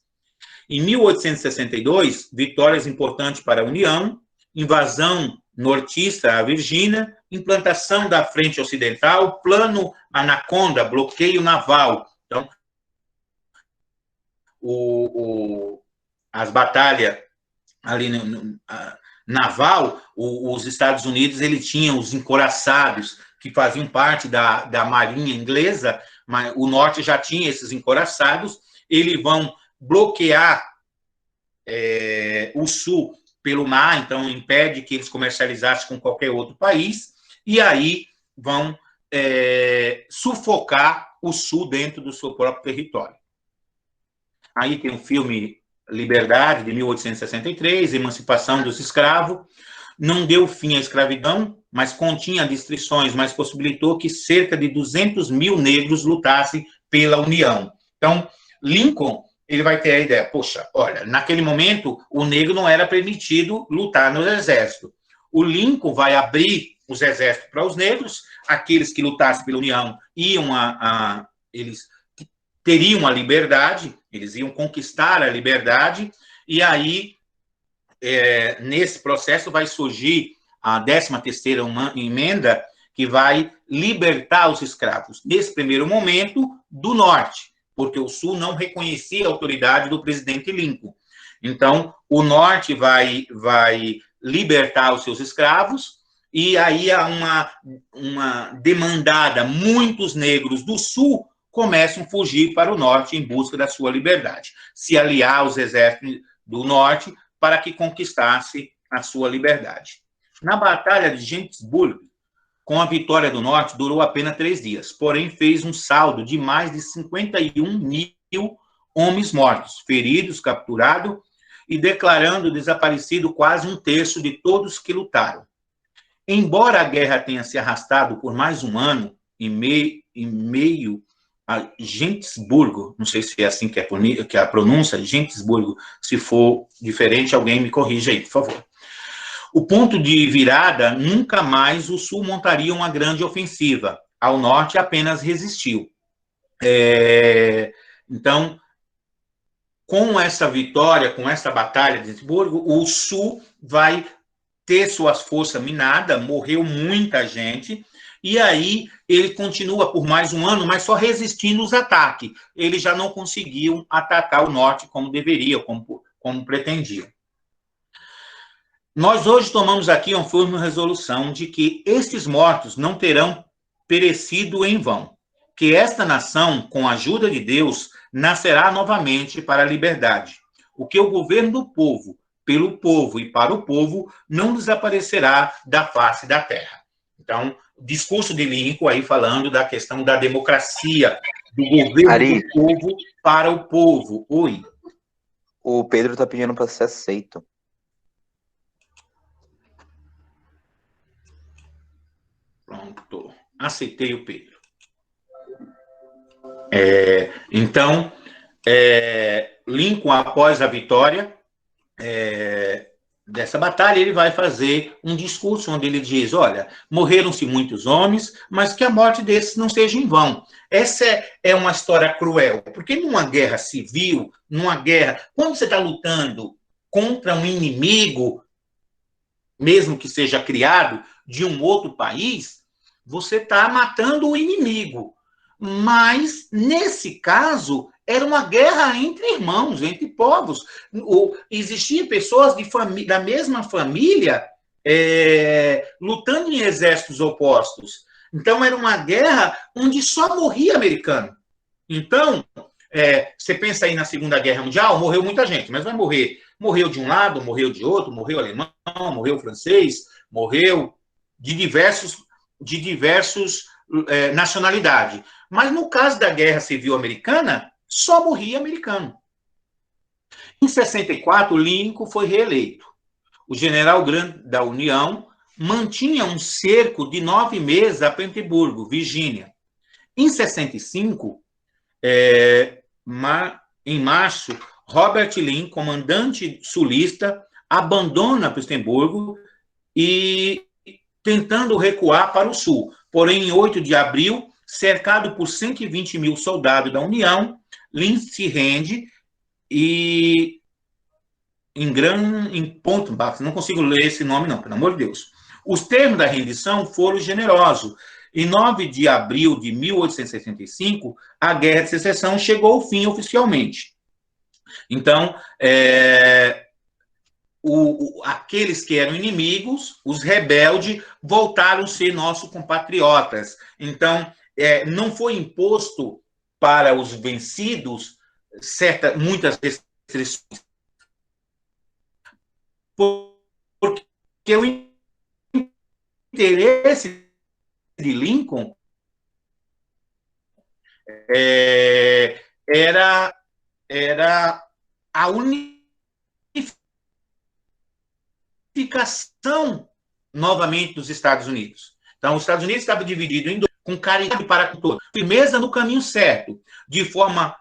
Em 1862, vitórias importantes para a União, invasão nortista à Virgínia, implantação da frente ocidental, plano Anaconda, bloqueio naval. Então, as batalhas ali naval, os Estados Unidos ele tinha os encoraçados, que faziam parte da marinha inglesa, mas o norte já tinha esses encoraçados, eles vão bloquear o sul pelo mar, então impede que eles comercializassem com qualquer outro país, e aí vão sufocar o sul dentro do seu próprio território. Aí tem o filme Liberdade, de 1863, Emancipação dos Escravos, não deu fim à escravidão, mas continha restrições, mas possibilitou que cerca de 200 mil negros lutassem pela União. Então, Lincoln, ele vai ter a ideia, poxa, olha, naquele momento, o negro não era permitido lutar no exército. O Lincoln vai abrir os exércitos para os negros, aqueles que lutassem pela União eles teriam a liberdade, eles iam conquistar a liberdade, e aí, nesse processo, vai surgir a 13ª emenda, que vai libertar os escravos, nesse primeiro momento, do norte, porque o sul não reconhecia a autoridade do presidente Lincoln. Então, o norte vai libertar os seus escravos, e aí há uma demandada, muitos negros do sul começam a fugir para o norte em busca da sua liberdade, se aliar aos exércitos do norte para que conquistasse a sua liberdade. Na Batalha de Gettysburg, com a vitória do norte, durou apenas 3 dias, porém fez um saldo de mais de 51 mil homens mortos, feridos, capturados e declarando desaparecido quase 1/3 de todos que lutaram. Embora a guerra tenha se arrastado por mais um ano e meio a Gettysburg, não sei se é assim que é a pronúncia, Gettysburg, se for diferente, alguém me corrija aí, por favor. O ponto de virada, nunca mais o sul montaria uma grande ofensiva, ao norte apenas resistiu. Então, com essa vitória, com essa batalha de Gettysburg, o sul vai ter suas forças minadas, morreu muita gente, e aí ele continua por mais um ano, mas só resistindo os ataques. Eles já não conseguiam atacar o norte como deveriam, como pretendiam. Nós hoje tomamos aqui uma firme resolução de que estes mortos não terão perecido em vão, que esta nação, com a ajuda de Deus, nascerá novamente para a liberdade. O que o governo do povo, pelo povo e para o povo, não desaparecerá da face da terra. Então, o discurso de Lincoln aí falando da questão da democracia, do governo do povo para o povo. Oi. O Pedro está pedindo para ser aceito. Pronto. Aceitei o Pedro. Então, Lincoln, após a vitória dessa batalha, ele vai fazer um discurso onde ele diz, olha, morreram-se muitos homens, mas que a morte desses não seja em vão. Essa é uma história cruel, porque numa guerra civil, quando você está lutando contra um inimigo, mesmo que seja criado de um outro país, você está matando o inimigo. Mas, nesse caso, era uma guerra entre irmãos, entre povos. Existiam pessoas da mesma família lutando em exércitos opostos. Então, era uma guerra onde só morria americano. Então, você pensa aí na Segunda Guerra Mundial, morreu muita gente, mas vai morrer. Morreu de um lado, morreu de outro, morreu alemão, morreu francês, morreu de diversos nacionalidades. Mas no caso da Guerra Civil Americana, só morria americano. Em 64, Lincoln foi reeleito. O general Grant da União mantinha um cerco de 9 meses a Petersburgo, Virgínia. Em 65, em março, Robert Lee, comandante sulista, abandona Petersburgo e tentando recuar para o sul. Porém, em 8 de abril, cercado por 120 mil soldados da União, Lee se rende e em Pontotoc, não consigo ler esse nome não, pelo amor de Deus. Os termos da rendição foram generosos. Em 9 de abril de 1865, a Guerra de Secessão chegou ao fim oficialmente. Então, aqueles que eram inimigos, os rebeldes, voltaram a ser nossos compatriotas. Então, não foi imposto para os vencidos muitas restrições. Porque o interesse de Lincoln era a unificação novamente dos Estados Unidos. Então, os Estados Unidos estavam divididos em dois, com caridade para com todos, firmeza no caminho certo, de forma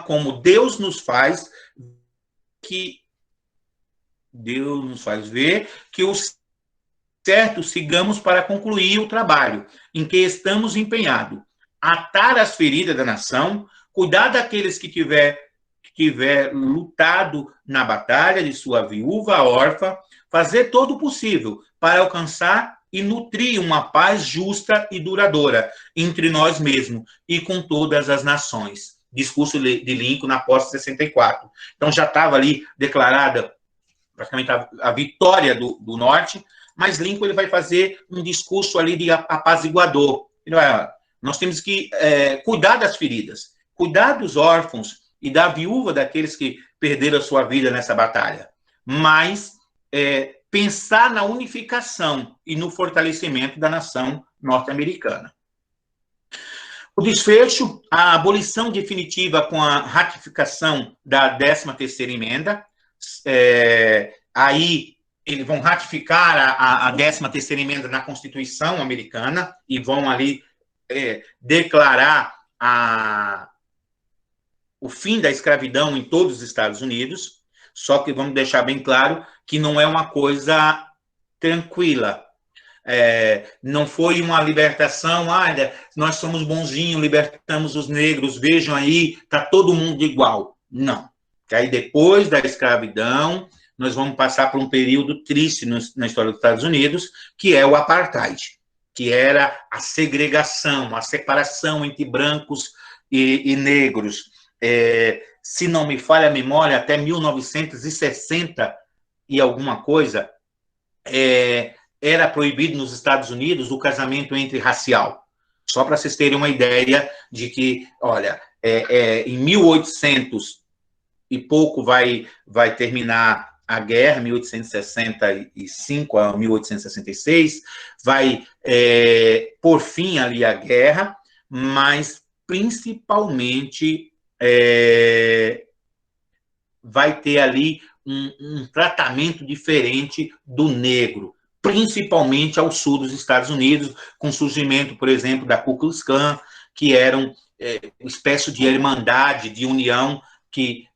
como Deus nos faz ver que o certo sigamos para concluir o trabalho em que estamos empenhados, atar as feridas da nação, cuidar daqueles que tiver lutado na batalha de sua viúva órfã, fazer todo o possível para alcançar e nutrir uma paz justa e duradoura entre nós mesmos e com todas as nações. Discurso de Lincoln na pós-64. Então, já estava ali declarada praticamente a vitória do Norte, mas Lincoln ele vai fazer um discurso ali de apaziguador. Nós temos que cuidar das feridas, cuidar dos órfãos e da viúva daqueles que perderam a sua vida nessa batalha, mas pensar na unificação e no fortalecimento da nação norte-americana. O desfecho, a abolição definitiva com a ratificação da 13ª emenda, aí eles vão ratificar a 13ª emenda na Constituição americana e vão ali declarar o fim da escravidão em todos os Estados Unidos, só que vamos deixar bem claro que não é uma coisa tranquila. Não foi uma libertação, nós somos bonzinhos, libertamos os negros, vejam aí, está todo mundo igual. Não. Que aí depois da escravidão, nós vamos passar por um período triste na história dos Estados Unidos, que é o apartheid, que era a segregação, a separação entre brancos e negros. Se não me falha a memória, até 1960 e alguma coisa, era proibido nos Estados Unidos o casamento entre racial. Só para vocês terem uma ideia de que, olha, em 1800 e pouco vai terminar a guerra, 1865 a 1866, vai por fim ali a guerra, mas principalmente vai ter ali um tratamento diferente do negro, principalmente ao sul dos Estados Unidos, com o surgimento, por exemplo, da Ku Klux Klan, que eram uma espécie de irmandade, de união, que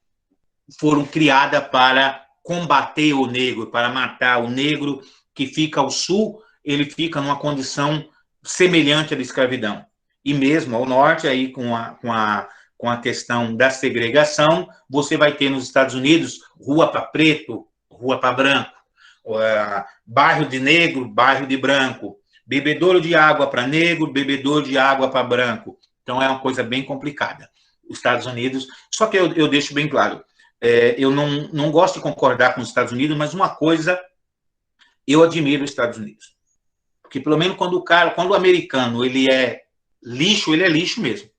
foram criadas para combater o negro, para matar o negro que fica ao sul, ele fica numa condição semelhante à da escravidão. E mesmo ao norte, aí com a questão da segregação, você vai ter nos Estados Unidos rua para preto, rua para branco, bairro de negro, bairro de branco, bebedouro de água para negro, bebedouro de água para branco. Então, é uma coisa bem complicada. Os Estados Unidos... Só que eu deixo bem claro, eu não gosto de concordar com os Estados Unidos, mas uma coisa, eu admiro os Estados Unidos. Porque, pelo menos, quando o americano ele é lixo mesmo.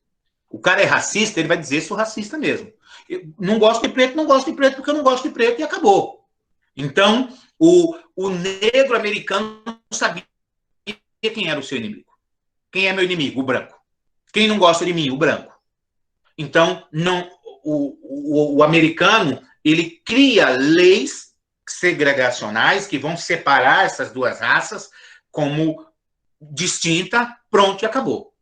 O cara é racista, ele vai dizer, sou racista mesmo. Eu não gosto de preto porque eu não gosto de preto e acabou. Então, o negro americano não sabia quem era o seu inimigo. Quem é meu inimigo? O branco. Quem não gosta de mim? O branco. Então, o americano, ele cria leis segregacionais que vão separar essas duas raças como distinta, pronto e acabou.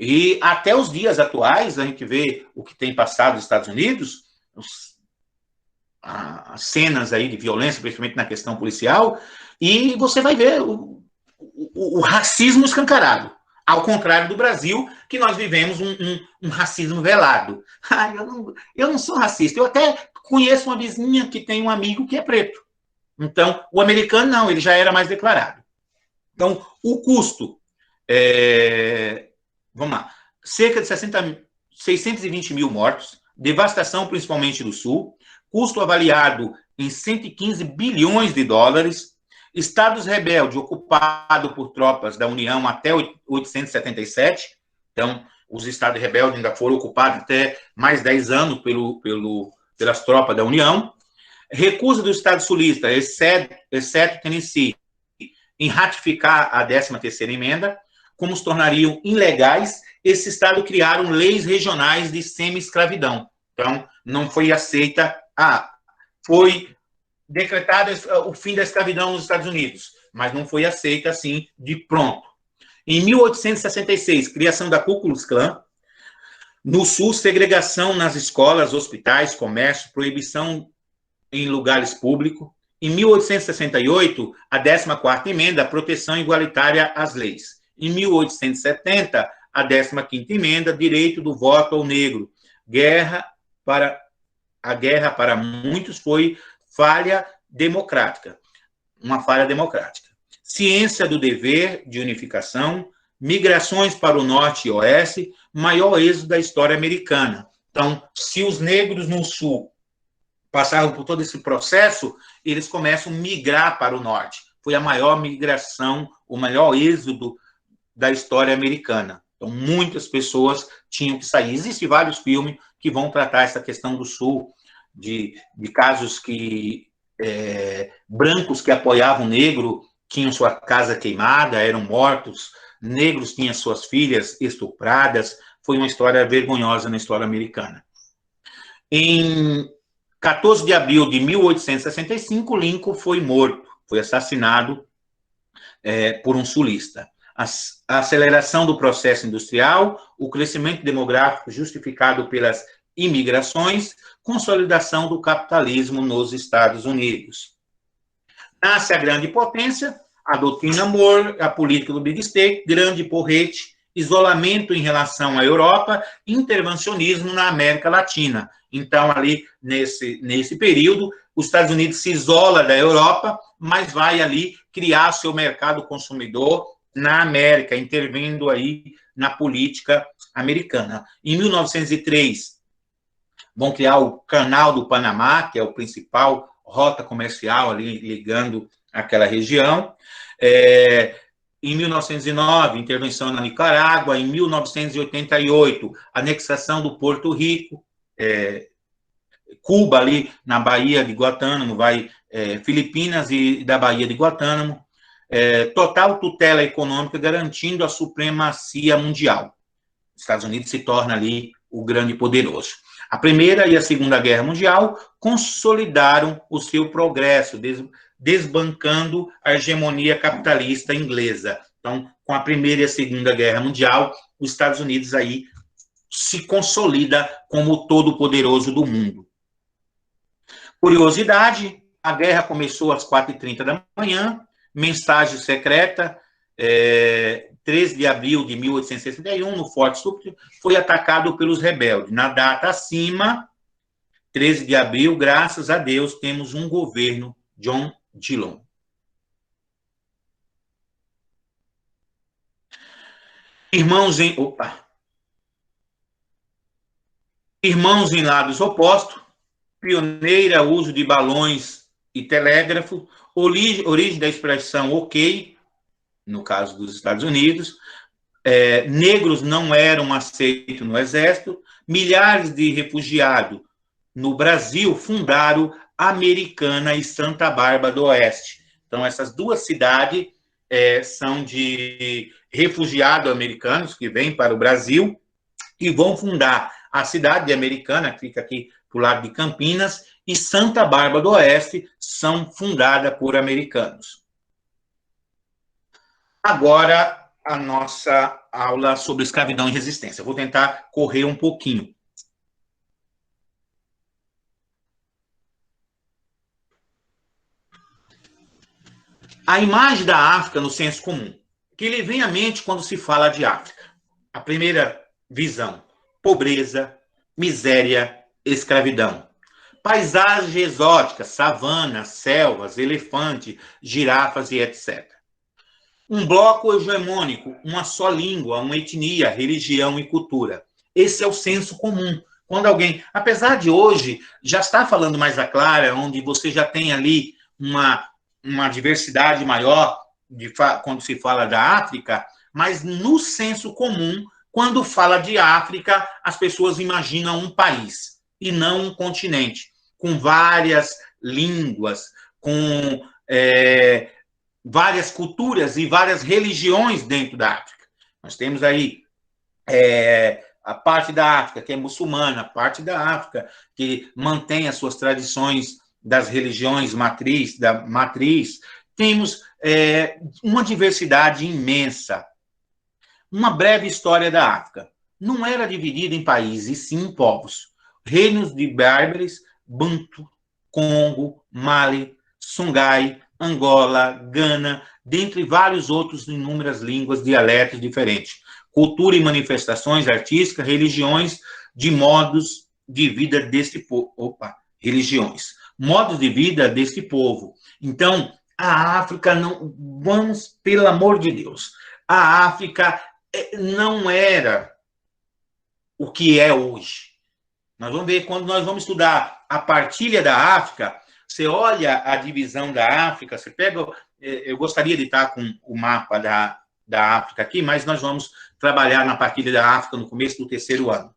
E até os dias atuais, a gente vê o que tem passado nos Estados Unidos, as cenas aí de violência, principalmente na questão policial, e você vai ver o racismo escancarado. Ao contrário do Brasil, que nós vivemos um racismo velado. Eu não sou racista, eu até conheço uma vizinha que tem um amigo que é preto. Então, o americano não, ele já era mais declarado. Então, o custo, vamos lá, cerca de 620 mil mortos, devastação principalmente do Sul, custo avaliado em 115 bilhões de dólares, estados rebeldes ocupados por tropas da União até 877, então, os estados rebeldes ainda foram ocupados até mais 10 anos pelas tropas da União, recusa do Estado sulista, exceto Tennessee, em ratificar a 13ª emenda, como se tornariam ilegais, esse Estado criaram leis regionais de semi-escravidão. Então, não foi aceita, foi decretado o fim da escravidão nos Estados Unidos, mas não foi aceita assim de pronto. Em 1866, criação da Ku Klux Klan. No Sul, segregação nas escolas, hospitais, comércio, proibição em lugares públicos. Em 1868, a 14ª emenda, proteção igualitária às leis. Em 1870, a 15ª emenda, direito do voto ao negro. A guerra para muitos foi falha democrática, uma falha democrática. Ciência do dever de unificação, migrações para o norte e oeste, maior êxodo da história americana. Então, se os negros no Sul passaram por todo esse processo, eles começam a migrar para o norte. Foi a maior migração, o maior êxodo da história americana. Então, muitas pessoas tinham que sair. Existem vários filmes que vão tratar essa questão do Sul, de casos que brancos que apoiavam negro tinham sua casa queimada, eram mortos, negros tinham suas filhas estupradas. Foi uma história vergonhosa na história americana. Em 14 de abril de 1865, Lincoln foi morto, foi assassinado por um sulista. A aceleração do processo industrial, o crescimento demográfico justificado pelas imigrações, consolidação do capitalismo nos Estados Unidos. Nasce a grande potência, a doutrina Moore, a política do Big State, grande porrete, isolamento em relação à Europa, intervencionismo na América Latina. Então, ali, nesse período, os Estados Unidos se isola da Europa, mas vai ali criar seu mercado consumidor na América, intervindo aí na política americana. Em 1903, vão criar o Canal do Panamá, que é o principal rota comercial ali ligando aquela região. Em 1909, intervenção na Nicarágua. Em 1988, anexação do Porto Rico, Cuba ali na Baía de Guantánamo, Filipinas e da Baía de Guantánamo. Total tutela econômica garantindo a supremacia mundial. Os Estados Unidos se torna ali o grande poderoso. A Primeira e a Segunda Guerra Mundial consolidaram o seu progresso, desbancando a hegemonia capitalista inglesa. Então, com a Primeira e a Segunda Guerra Mundial, os Estados Unidos aí se consolida como o todo-poderoso do mundo. Curiosidade, a guerra começou às 4h30 da manhã, mensagem secreta, 13 de abril de 1861, no Forte Sumter, foi atacado pelos rebeldes. Na data acima, 13 de abril, graças a Deus, temos um governo, John Dillon. Irmãos em lados opostos, pioneira uso de balões e telégrafo, origem da expressão ok, no caso dos Estados Unidos, negros não eram aceitos no exército, milhares de refugiados no Brasil fundaram Americana e Santa Bárbara do Oeste. Então, essas duas cidades são de refugiados americanos que vêm para o Brasil e vão fundar a cidade de Americana, que fica aqui para o lado de Campinas, e Santa Bárbara do Oeste são fundadas por americanos. Agora, a nossa aula sobre escravidão e resistência. Eu vou tentar correr um pouquinho. A imagem da África no senso comum. O que lhe vem à mente quando se fala de África? A primeira visão: pobreza, miséria, escravidão. Paisagens exóticas, savanas, selvas, elefantes, girafas e etc. um bloco hegemônico, uma só língua, uma etnia, religião e cultura. Esse é o senso comum. Quando alguém, apesar de hoje já estar falando mais a clara, onde você já tem ali uma diversidade maior quando se fala da África, mas no senso comum, quando fala de África, as pessoas imaginam um país e não um continente, com várias línguas, com várias culturas e várias religiões dentro da África. Nós temos aí a parte da África que é muçulmana, a parte da África que mantém as suas tradições das religiões matriz. Temos uma diversidade imensa. Uma breve história da África. Não era dividida em países, sim em povos. Reinos de Berberes, Bantu, Congo, Mali, Songhai, Angola, Gana, dentre vários outros inúmeras línguas, dialetos diferentes. Cultura e manifestações artísticas, religiões de modos de vida deste povo. Religiões. Modos de vida deste povo. Então, a África não... Vamos, pelo amor de Deus. A África não era o que é hoje. Nós vamos ver, quando nós vamos estudar a partilha da África, você olha a divisão da África, você pega... Eu gostaria de estar com o mapa da África aqui, mas nós vamos trabalhar na partilha da África no começo do 3º ano.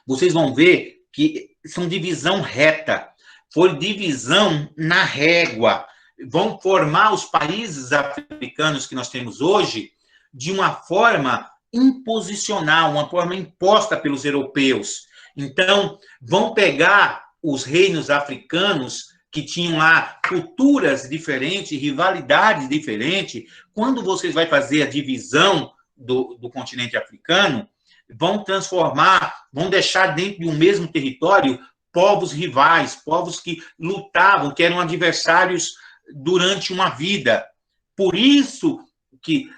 Vocês vão ver que são divisão reta. Foi divisão na régua. Vão formar os países africanos que nós temos hoje de uma forma imposicional, uma forma imposta pelos europeus. Então, vão pegar os reinos africanos que tinham lá culturas diferentes, rivalidades diferentes. Quando vocês vão fazer a divisão do continente africano, vão transformar, vão deixar dentro de um mesmo território povos rivais, povos que lutavam, que eram adversários durante uma vida. Por isso que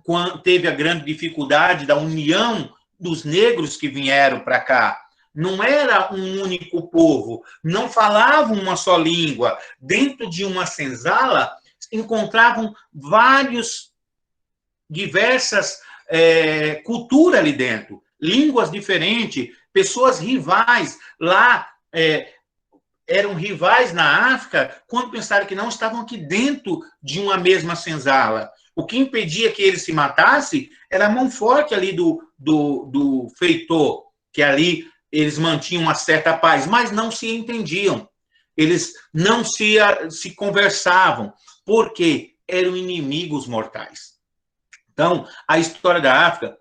quando teve a grande dificuldade da união dos negros que vieram para cá. Não era um único povo, não falavam uma só língua. Dentro de uma senzala, encontravam diversas culturas ali dentro, línguas diferentes, pessoas rivais. Lá eram rivais na África quando pensaram que não estavam aqui dentro de uma mesma senzala. O que impedia que eles se matassem era a mão forte ali do feitor, que ali eles mantinham uma certa paz, mas não se entendiam. Eles não se conversavam, porque eram inimigos mortais. Então, a história da África,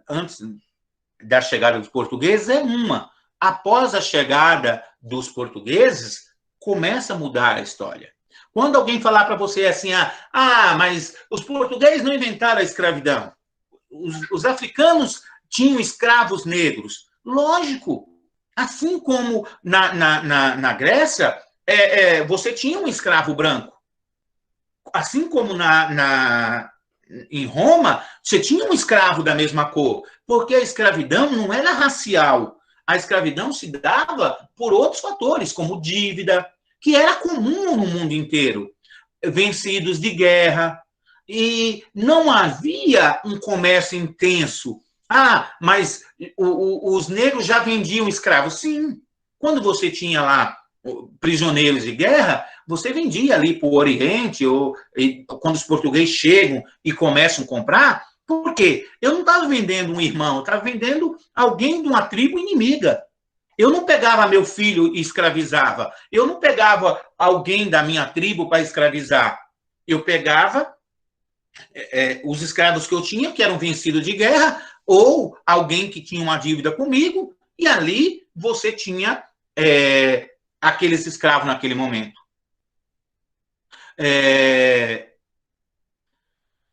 antes da chegada dos portugueses, é uma. Após a chegada dos portugueses, começa a mudar a história. Quando alguém falar para você assim, mas os portugueses não inventaram a escravidão. Os africanos tinham escravos negros. Lógico. Assim como na Grécia, você tinha um escravo branco. Assim como em Roma, você tinha um escravo da mesma cor. Porque a escravidão não era racial. A escravidão se dava por outros fatores, como dívida, que era comum no mundo inteiro, vencidos de guerra, e não havia um comércio intenso. Mas os negros já vendiam escravos. Sim, quando você tinha lá prisioneiros de guerra, você vendia ali para o Oriente, quando os portugueses chegam e começam a comprar. Por quê? Eu não estava vendendo um irmão, eu estava vendendo alguém de uma tribo inimiga. Eu não pegava meu filho e escravizava. Eu não pegava alguém da minha tribo para escravizar. Eu pegava os escravos que eu tinha, que eram vencidos de guerra, ou alguém que tinha uma dívida comigo, e ali você tinha aqueles escravos naquele momento.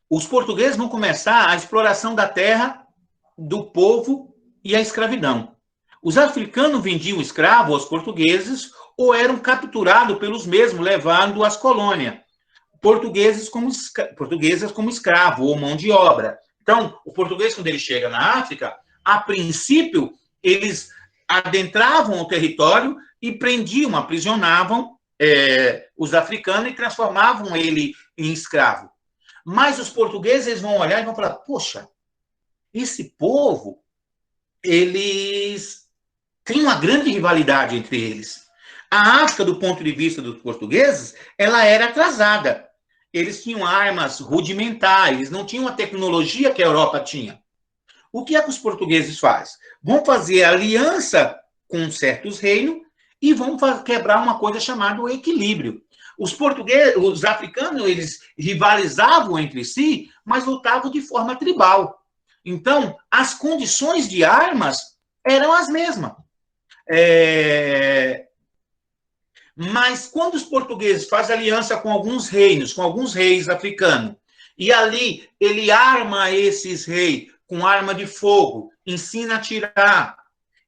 Os portugueses vão começar a exploração da terra, do povo e a escravidão. Os africanos vendiam escravos aos portugueses ou eram capturados pelos mesmos, levando às colônias. Portuguesas como escravo ou mão de obra. Então, o português, quando ele chega na África, a princípio, eles adentravam o território e prendiam, aprisionavam os africanos e transformavam ele em escravo. Mas os portugueses vão olhar e vão falar, poxa, esse povo, eles têm uma grande rivalidade entre eles. A África, do ponto de vista dos portugueses, ela era atrasada. Eles tinham armas rudimentares, não tinham a tecnologia que a Europa tinha. O que é que os portugueses fazem? Vão fazer aliança com certos reinos e vão quebrar uma coisa chamada o equilíbrio. Os portugueses, os africanos, eles rivalizavam entre si, mas lutavam de forma tribal. Então, as condições de armas eram as mesmas. Mas quando os portugueses fazem aliança com alguns reinos, com alguns reis africanos, e ali ele arma esses reis com arma de fogo, ensina a atirar,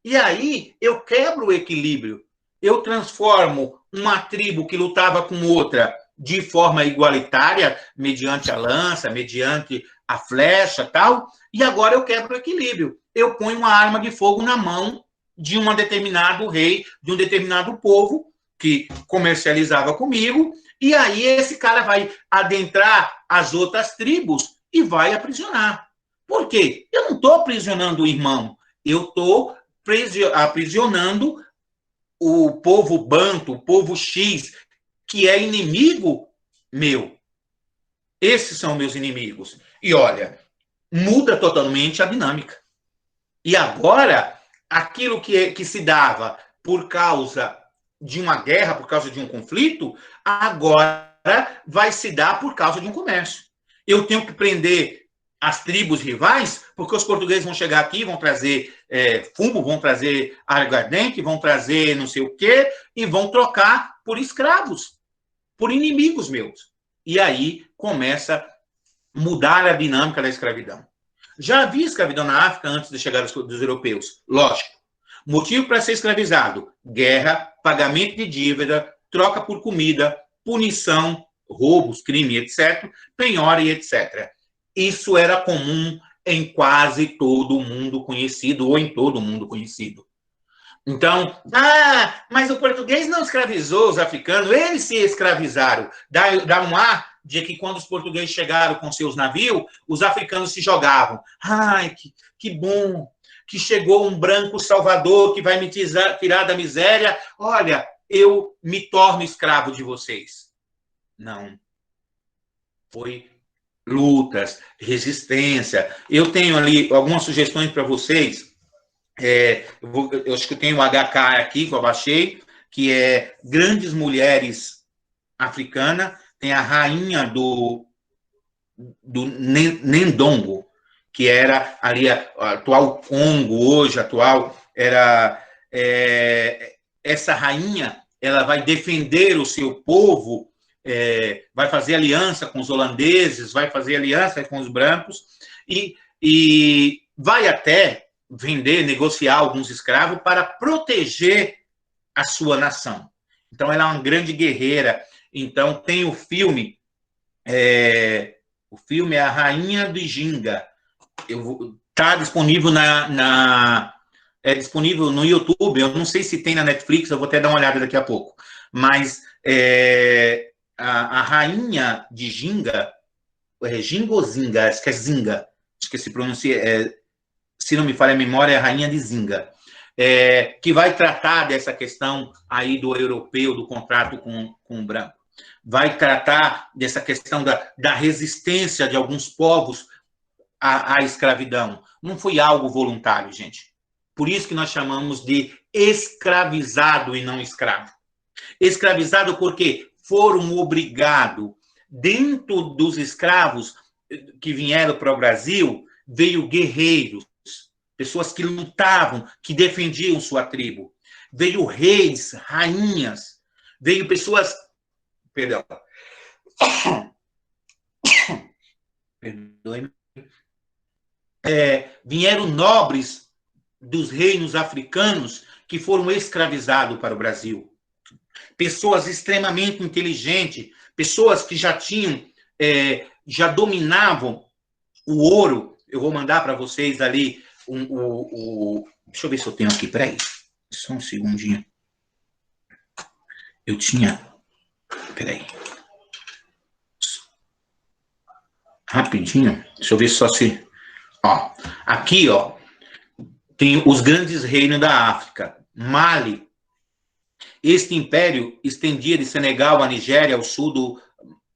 e aí eu quebro o equilíbrio. Eu transformo uma tribo que lutava com outra de forma igualitária, mediante a lança, mediante a flecha, tal, e agora eu quebro o equilíbrio. Eu ponho uma arma de fogo na mão de um determinado rei, de um determinado povo que comercializava comigo, e aí esse cara vai adentrar as outras tribos e vai aprisionar. Por quê? Eu não estou aprisionando o irmão, eu estou aprisionando o povo banto, o povo X, que é inimigo meu. Esses são meus inimigos. E olha, muda totalmente a dinâmica. E agora, aquilo que se dava por causa de uma guerra, por causa de um conflito, agora vai se dar por causa de um comércio. Eu tenho que prender as tribos rivais, porque os portugueses vão chegar aqui, vão trazer fumo, vão trazer aguardente, vão trazer não sei o quê, e vão trocar por escravos, por inimigos meus. E aí começa a mudar a dinâmica da escravidão. Já havia escravidão na África antes de chegar dos europeus, lógico. Motivo para ser escravizado: guerra, pagamento de dívida, troca por comida, punição, roubos, crime, etc., penhora e etc. Isso era comum em quase todo o mundo conhecido, ou em todo o mundo conhecido. Então, mas o português não escravizou os africanos, eles se escravizaram. Dá um ar de que quando os portugueses chegaram com seus navios, os africanos se jogavam. Ai, que bom, que chegou um branco salvador que vai me tirar da miséria. Olha, eu me torno escravo de vocês. Não. Foi lutas, resistência. Eu tenho ali algumas sugestões para vocês. Eu acho que eu tenho o HK aqui, que eu baixei, que é Grandes Mulheres Africanas. Tem a rainha do Ndongo, que era ali a atual Congo, hoje atual, era essa rainha, ela vai defender o seu povo, vai fazer aliança com os holandeses, vai fazer aliança com os brancos, e vai até vender, negociar alguns escravos para proteger a sua nação. Então, ela é uma grande guerreira. Então, tem o filme, o filme é A Rainha de Ginga. Está disponível é disponível no YouTube. Eu não sei se tem na Netflix, eu vou até dar uma olhada daqui a pouco. Mas a Rainha de Ginga, Ginga ou Zinga? Acho que é Zinga. Acho que se pronuncia, se não me falha a memória, é a Rainha de Zinga. Que vai tratar dessa questão aí do europeu, do contrato com o branco. Vai tratar dessa questão da resistência de alguns povos à escravidão. Não foi algo voluntário, gente. Por isso que nós chamamos de escravizado e não escravo. Escravizado porque foram obrigados, dentro dos escravos que vieram para o Brasil, veio guerreiros, pessoas que lutavam, que defendiam sua tribo. Veio reis, rainhas, veio pessoas... Perdão. Perdoe-me. Vieram nobres dos reinos africanos que foram escravizados para o Brasil. Pessoas extremamente inteligentes, pessoas que já tinham, já dominavam o ouro. Eu vou mandar para vocês ali deixa eu ver se eu tenho aqui, peraí, só um segundinho. Eu tinha, peraí. rapidinho, deixa eu ver só se... Ó, aqui, ó, tem os grandes reinos da África. Mali. Este império estendia de Senegal a Nigéria, ao sul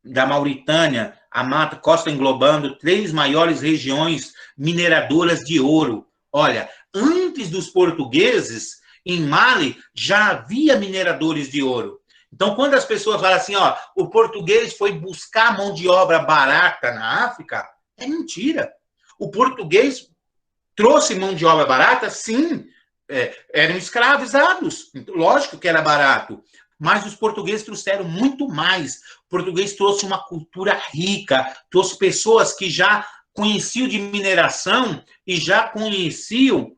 da Mauritânia, a mata costa englobando 3 maiores regiões mineradoras de ouro. Olha, antes dos portugueses, em Mali, já havia mineradores de ouro. Então, quando as pessoas falam assim, ó, o português foi buscar mão de obra barata na África, é mentira. O português trouxe mão de obra barata, sim, eram escravizados, lógico que era barato, mas os portugueses trouxeram muito mais. O português trouxe uma cultura rica, trouxe pessoas que já conheciam de mineração e já conheciam,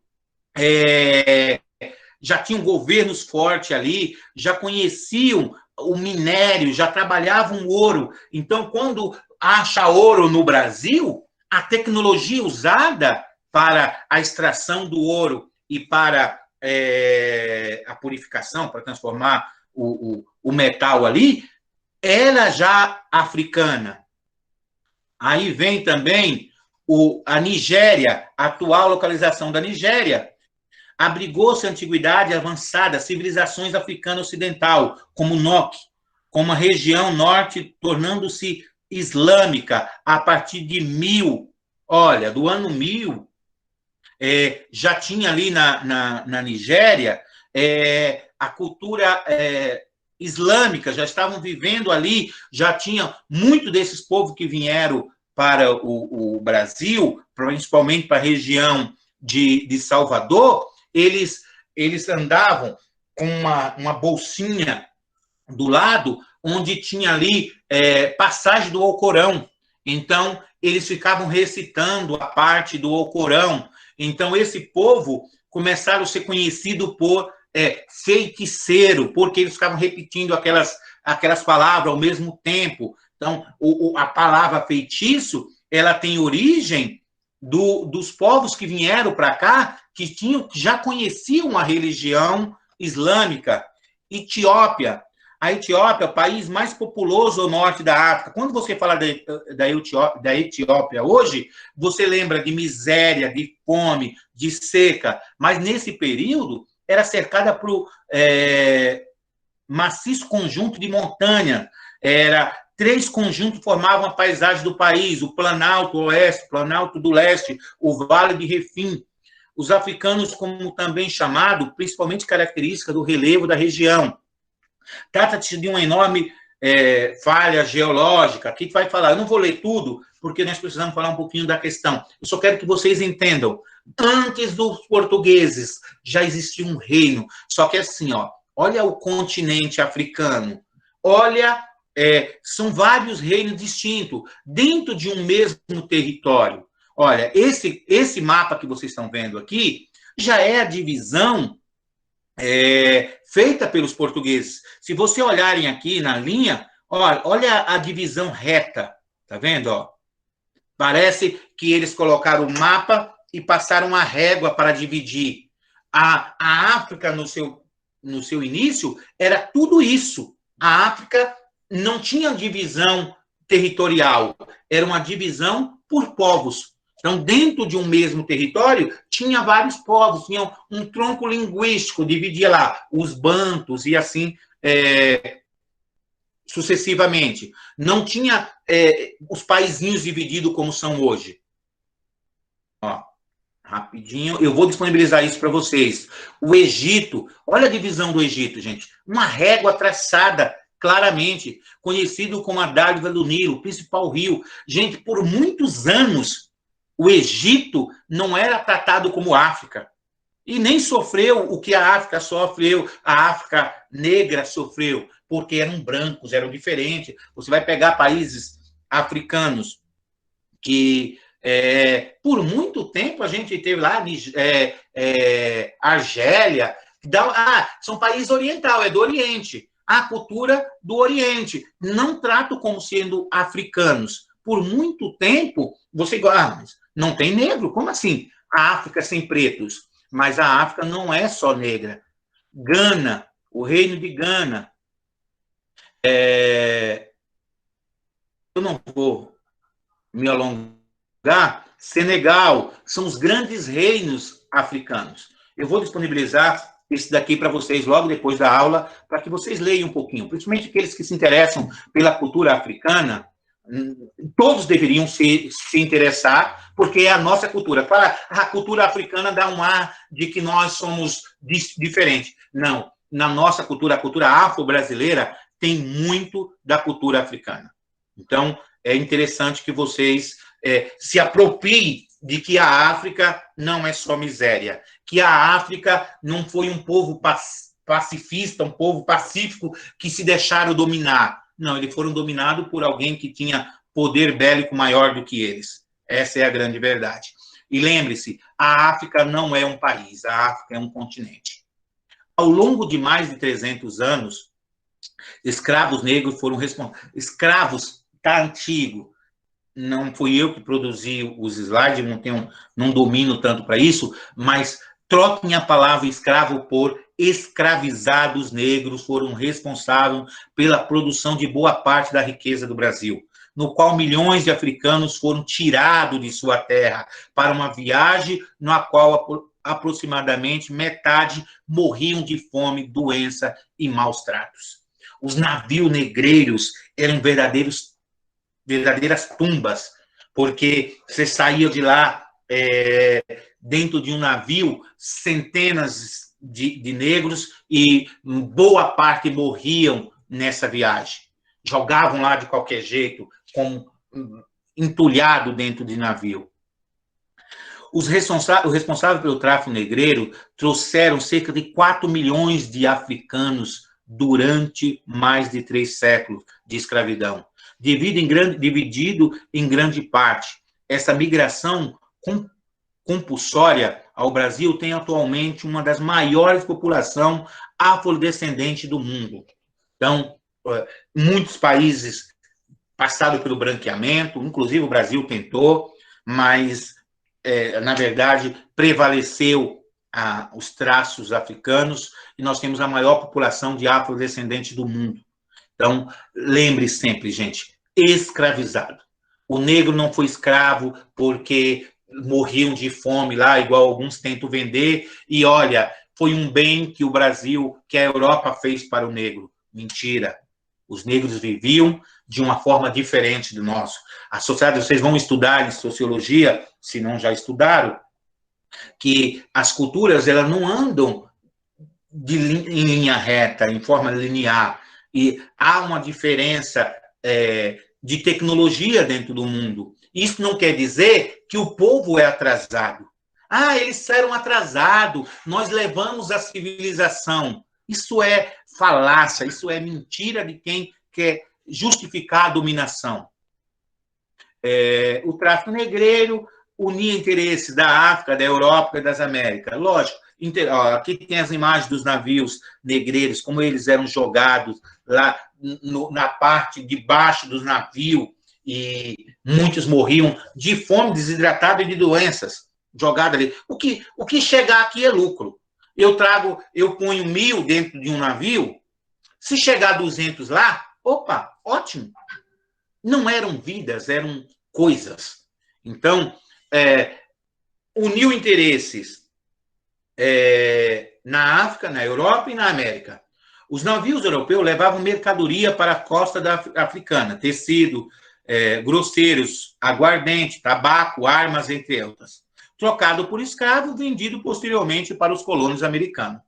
já tinham governos fortes ali, já conheciam o minério, já trabalhavam ouro. Então, quando acha ouro no Brasil, a tecnologia usada para a extração do ouro e para a purificação, para transformar o metal ali, era já africana. Aí vem também a Nigéria, a atual localização da Nigéria, abrigou-se a antiguidade avançada, civilizações africanas ocidental, como NOC, como a região norte, tornando-se islâmica a partir de 1000. Olha, do ano 1000, já tinha ali na Nigéria a cultura islâmica, já estavam vivendo ali, já tinha muito desses povos que vieram para o Brasil, principalmente para a região de Salvador, eles andavam com uma bolsinha do lado, onde tinha ali passagem do Alcorão. Então, eles ficavam recitando a parte do Alcorão. Então, esse povo começaram a ser conhecido por feiticeiro, porque eles ficavam repetindo aquelas palavras ao mesmo tempo. Então, a palavra feitiço, ela tem origem dos povos que vieram para cá, que já conheciam a religião islâmica. Etiópia. A Etiópia é o país mais populoso ao norte da África. Quando você fala da Etiópia hoje, você lembra de miséria, de fome, de seca, mas nesse período era cercada por maciço conjunto de montanha. 3 conjuntos formavam a paisagem do país: o Planalto Oeste, o Planalto do Leste, o Vale de Refim. Os africanos, como também chamado, principalmente característica do relevo da região. Trata-se de uma enorme falha geológica. Aqui vai falar, eu não vou ler tudo, porque nós precisamos falar um pouquinho da questão. Eu só quero que vocês entendam. Antes dos portugueses, já existia um reino. Só que assim, ó, olha o continente africano. Olha, são vários reinos distintos, dentro de um mesmo território. Olha, esse mapa que vocês estão vendo aqui, já é a divisão feita pelos portugueses. Se você olharem aqui na linha, olha a divisão reta, tá vendo? Ó? Parece que eles colocaram o mapa e passaram a régua para dividir. A África, no seu início, era tudo isso. A África não tinha divisão territorial, era uma divisão por povos. Então, dentro de um mesmo território, tinha vários povos, tinha um tronco linguístico, dividia lá os bantos e assim sucessivamente. Não tinha os paizinhos divididos como são hoje. Ó, rapidinho, eu vou disponibilizar isso para vocês. O Egito, olha a divisão do Egito, gente. Uma régua traçada claramente, conhecido como a dádiva do Nilo, o principal rio. Gente, por muitos anos, o Egito não era tratado como África. E nem sofreu o que a África sofreu, a África negra sofreu, porque eram brancos, eram diferentes. Você vai pegar países africanos que, por muito tempo, a gente teve lá, Argélia, são países orientais, é do Oriente. A cultura do Oriente. Não trato como sendo africanos. Por muito tempo, você não tem negro? Como assim? A África sem pretos. Mas a África não é só negra. Gana, o reino de Gana. Eu não vou me alongar, Senegal, são os grandes reinos africanos. Eu vou disponibilizar esse daqui para vocês logo depois da aula, para que vocês leiam um pouquinho, principalmente aqueles que se interessam pela cultura africana. Todos deveriam se interessar, porque é a nossa cultura. Fala, a cultura africana dá um ar de que nós somos diferentes. Não, na nossa cultura, a cultura afro-brasileira tem muito da cultura africana. Então, é interessante que vocês se apropriem de que a África não é só miséria, que a África não foi um povo pacifista, um povo pacífico que se deixaram dominar. Não, eles foram dominados por alguém que tinha poder bélico maior do que eles. Essa é a grande verdade. E lembre-se, a África não é um país, a África é um continente. Ao longo de mais de 300 anos, escravos negros foram responsáveis. Escravos, tá antigo. Não fui eu que produzi os slides, não domino tanto para isso, mas troquem a palavra escravo por escravizados negros, foram responsáveis pela produção de boa parte da riqueza do Brasil, no qual milhões de africanos foram tirados de sua terra para uma viagem na qual aproximadamente metade morriam de fome, doença e maus tratos. Os navios negreiros eram verdadeiras tumbas, porque você saía de lá, dentro de um navio, centenas de negros, e boa parte morriam nessa viagem. Jogavam lá de qualquer jeito, entulhado dentro de navio. O responsável pelo tráfico negreiro trouxeram cerca de 4 milhões de africanos durante mais de 3 séculos de escravidão. Dividido em grande parte. Essa migração compulsória ao Brasil tem atualmente uma das maiores populações afrodescendentes do mundo. Então, muitos países passaram pelo branqueamento, inclusive o Brasil tentou, mas, na verdade, prevaleceu os traços africanos, e nós temos a maior população de afrodescendentes do mundo. Então, lembre sempre, gente, escravizado. O negro não foi escravo porque morriam de fome lá, igual alguns tentam vender, e olha, foi um bem que o Brasil, que a Europa fez para o negro. Mentira. Os negros viviam de uma forma diferente do nosso. A sociedade, vocês vão estudar em sociologia, se não já estudaram, que as culturas, elas não andam em linha reta, em forma linear. E há uma diferença de tecnologia dentro do mundo. Isso não quer dizer que o povo é atrasado. Ah, eles eram atrasados, nós levamos a civilização. Isso é falácia, isso é mentira de quem quer justificar a dominação. O tráfico negreiro unia interesses da África, da Europa e das Américas. Lógico, aqui tem as imagens dos navios negreiros, como eles eram jogados lá na parte de baixo dos navios, e muitos morriam de fome, desidratado e de doenças, jogados ali. O que chegar aqui é lucro. Eu ponho 1.000 dentro de um navio, se chegar 200 lá, opa, ótimo. Não eram vidas, eram coisas. Então, uniu interesses na África, na Europa e na América. Os navios europeus levavam mercadoria para a costa africana, tecido, grosseiros, aguardente, tabaco, armas, entre outras, trocado por escravo, vendido posteriormente para os colonos americanos.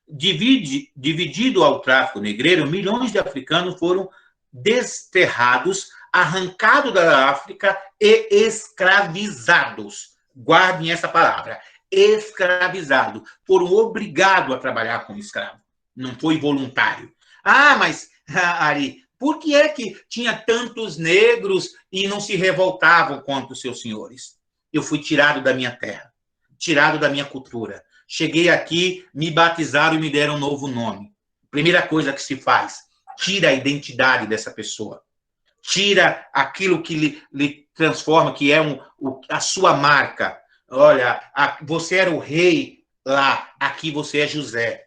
Dividido ao tráfico negreiro, milhões de africanos foram desterrados, arrancados da África e escravizados. Guardem essa palavra, escravizado. Foram obrigados a trabalhar como escravo. Não foi voluntário. Ah, mas, Ari, por que é que tinha tantos negros e não se revoltavam contra os seus senhores? Eu fui tirado da minha terra, tirado da minha cultura. Cheguei aqui, me batizaram e me deram um novo nome. Primeira coisa que se faz, tira a identidade dessa pessoa. Tira aquilo que lhe transforma, que é a sua marca. Olha, você era o rei lá, aqui você é José,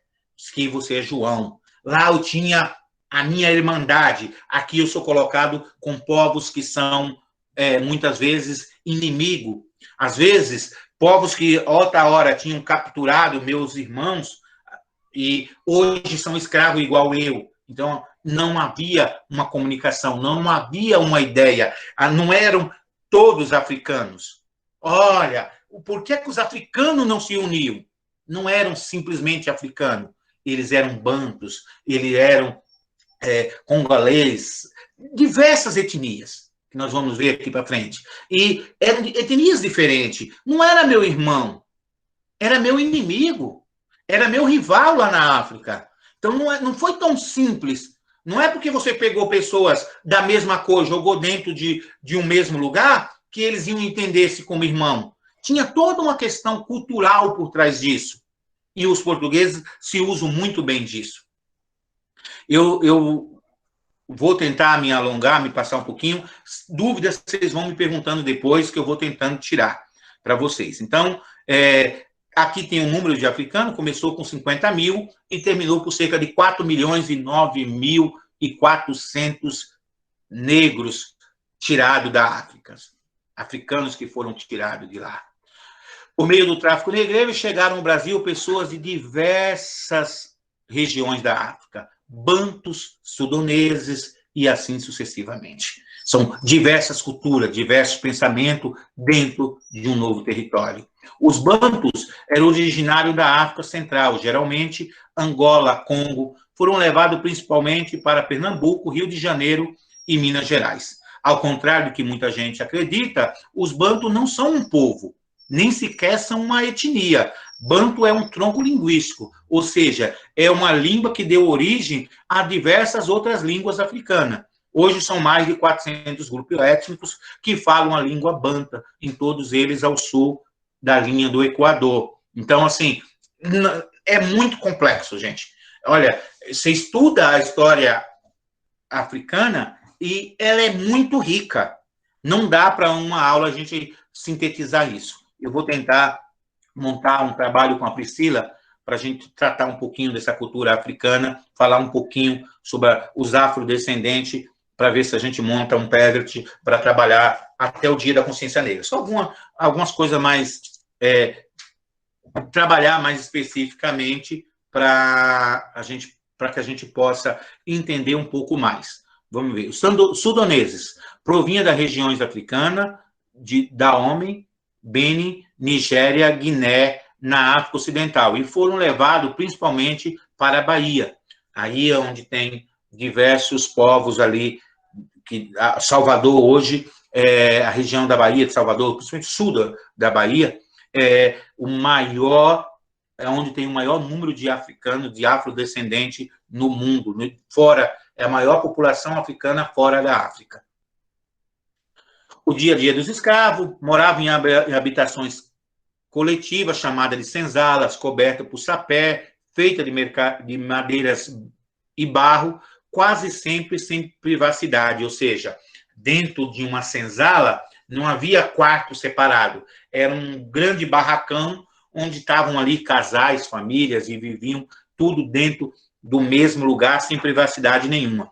aqui você é João. Lá eu tinha a minha irmandade, aqui eu sou colocado com povos que são muitas vezes, inimigo. Às vezes, povos que outra hora tinham capturado meus irmãos e hoje são escravos igual eu. Então, não havia uma comunicação, não havia uma ideia. Não eram todos africanos. Olha, por que os africanos não se uniam? Não eram simplesmente africanos. Eles eram bantus, eles eram congolês, diversas etnias, que nós vamos ver aqui para frente. E eram etnias diferentes. Não era meu irmão, era meu inimigo, era meu rival lá na África. Então, não foi tão simples. Não é porque você pegou pessoas da mesma cor, jogou dentro de um mesmo lugar, que eles iam entender-se como irmão. Tinha toda uma questão cultural por trás disso. E os portugueses se usam muito bem disso. Eu vou tentar me alongar, me passar um pouquinho. Dúvidas vocês vão me perguntando depois, que eu vou tentando tirar para vocês. Então, aqui tem um número de africanos, começou com 50 mil e terminou por cerca de 4.009.400 negros tirados da África. Africanos que foram tirados de lá. Por meio do tráfico negreiro, chegaram ao Brasil pessoas de diversas regiões da África, bantus, sudaneses e assim sucessivamente. São diversas culturas, diversos pensamentos dentro de um novo território. Os bantus eram originários da África Central, geralmente Angola, Congo, foram levados principalmente para Pernambuco, Rio de Janeiro e Minas Gerais. Ao contrário do que muita gente acredita, os bantus não são um povo, nem sequer são uma etnia. Bantu é um tronco linguístico, ou seja, é uma língua que deu origem a diversas outras línguas africanas. Hoje são mais de 400 grupos étnicos que falam a língua banta, em todos eles ao sul da linha do Equador. Então, assim, é muito complexo, gente. Olha, você estuda a história africana e ela é muito rica. Não dá para uma aula a gente sintetizar isso. Eu vou tentar montar um trabalho com a Priscila para a gente tratar um pouquinho dessa cultura africana, falar um pouquinho sobre os afrodescendentes, para ver se a gente monta um PEGRT para trabalhar até o Dia da Consciência Negra. Só algumas coisas mais... trabalhar mais especificamente para que a gente possa entender um pouco mais. Vamos ver. Os sudaneses provinham das regiões africanas, Dahomey, Benin, Nigéria, Guiné, na África Ocidental, e foram levados principalmente para a Bahia. Aí é onde tem diversos povos ali, que Salvador hoje, a região da Bahia, de Salvador, principalmente sul da Bahia, é onde tem o maior número de africanos, de afrodescendentes no mundo, fora, é a maior população africana fora da África. O dia a dia dos escravos, moravam em habitações coletivas, chamadas de senzalas, cobertas por sapé, feita de madeiras e barro, quase sempre sem privacidade, ou seja, dentro de uma senzala não havia quarto separado, era um grande barracão onde estavam ali casais, famílias e viviam tudo dentro do mesmo lugar, sem privacidade nenhuma.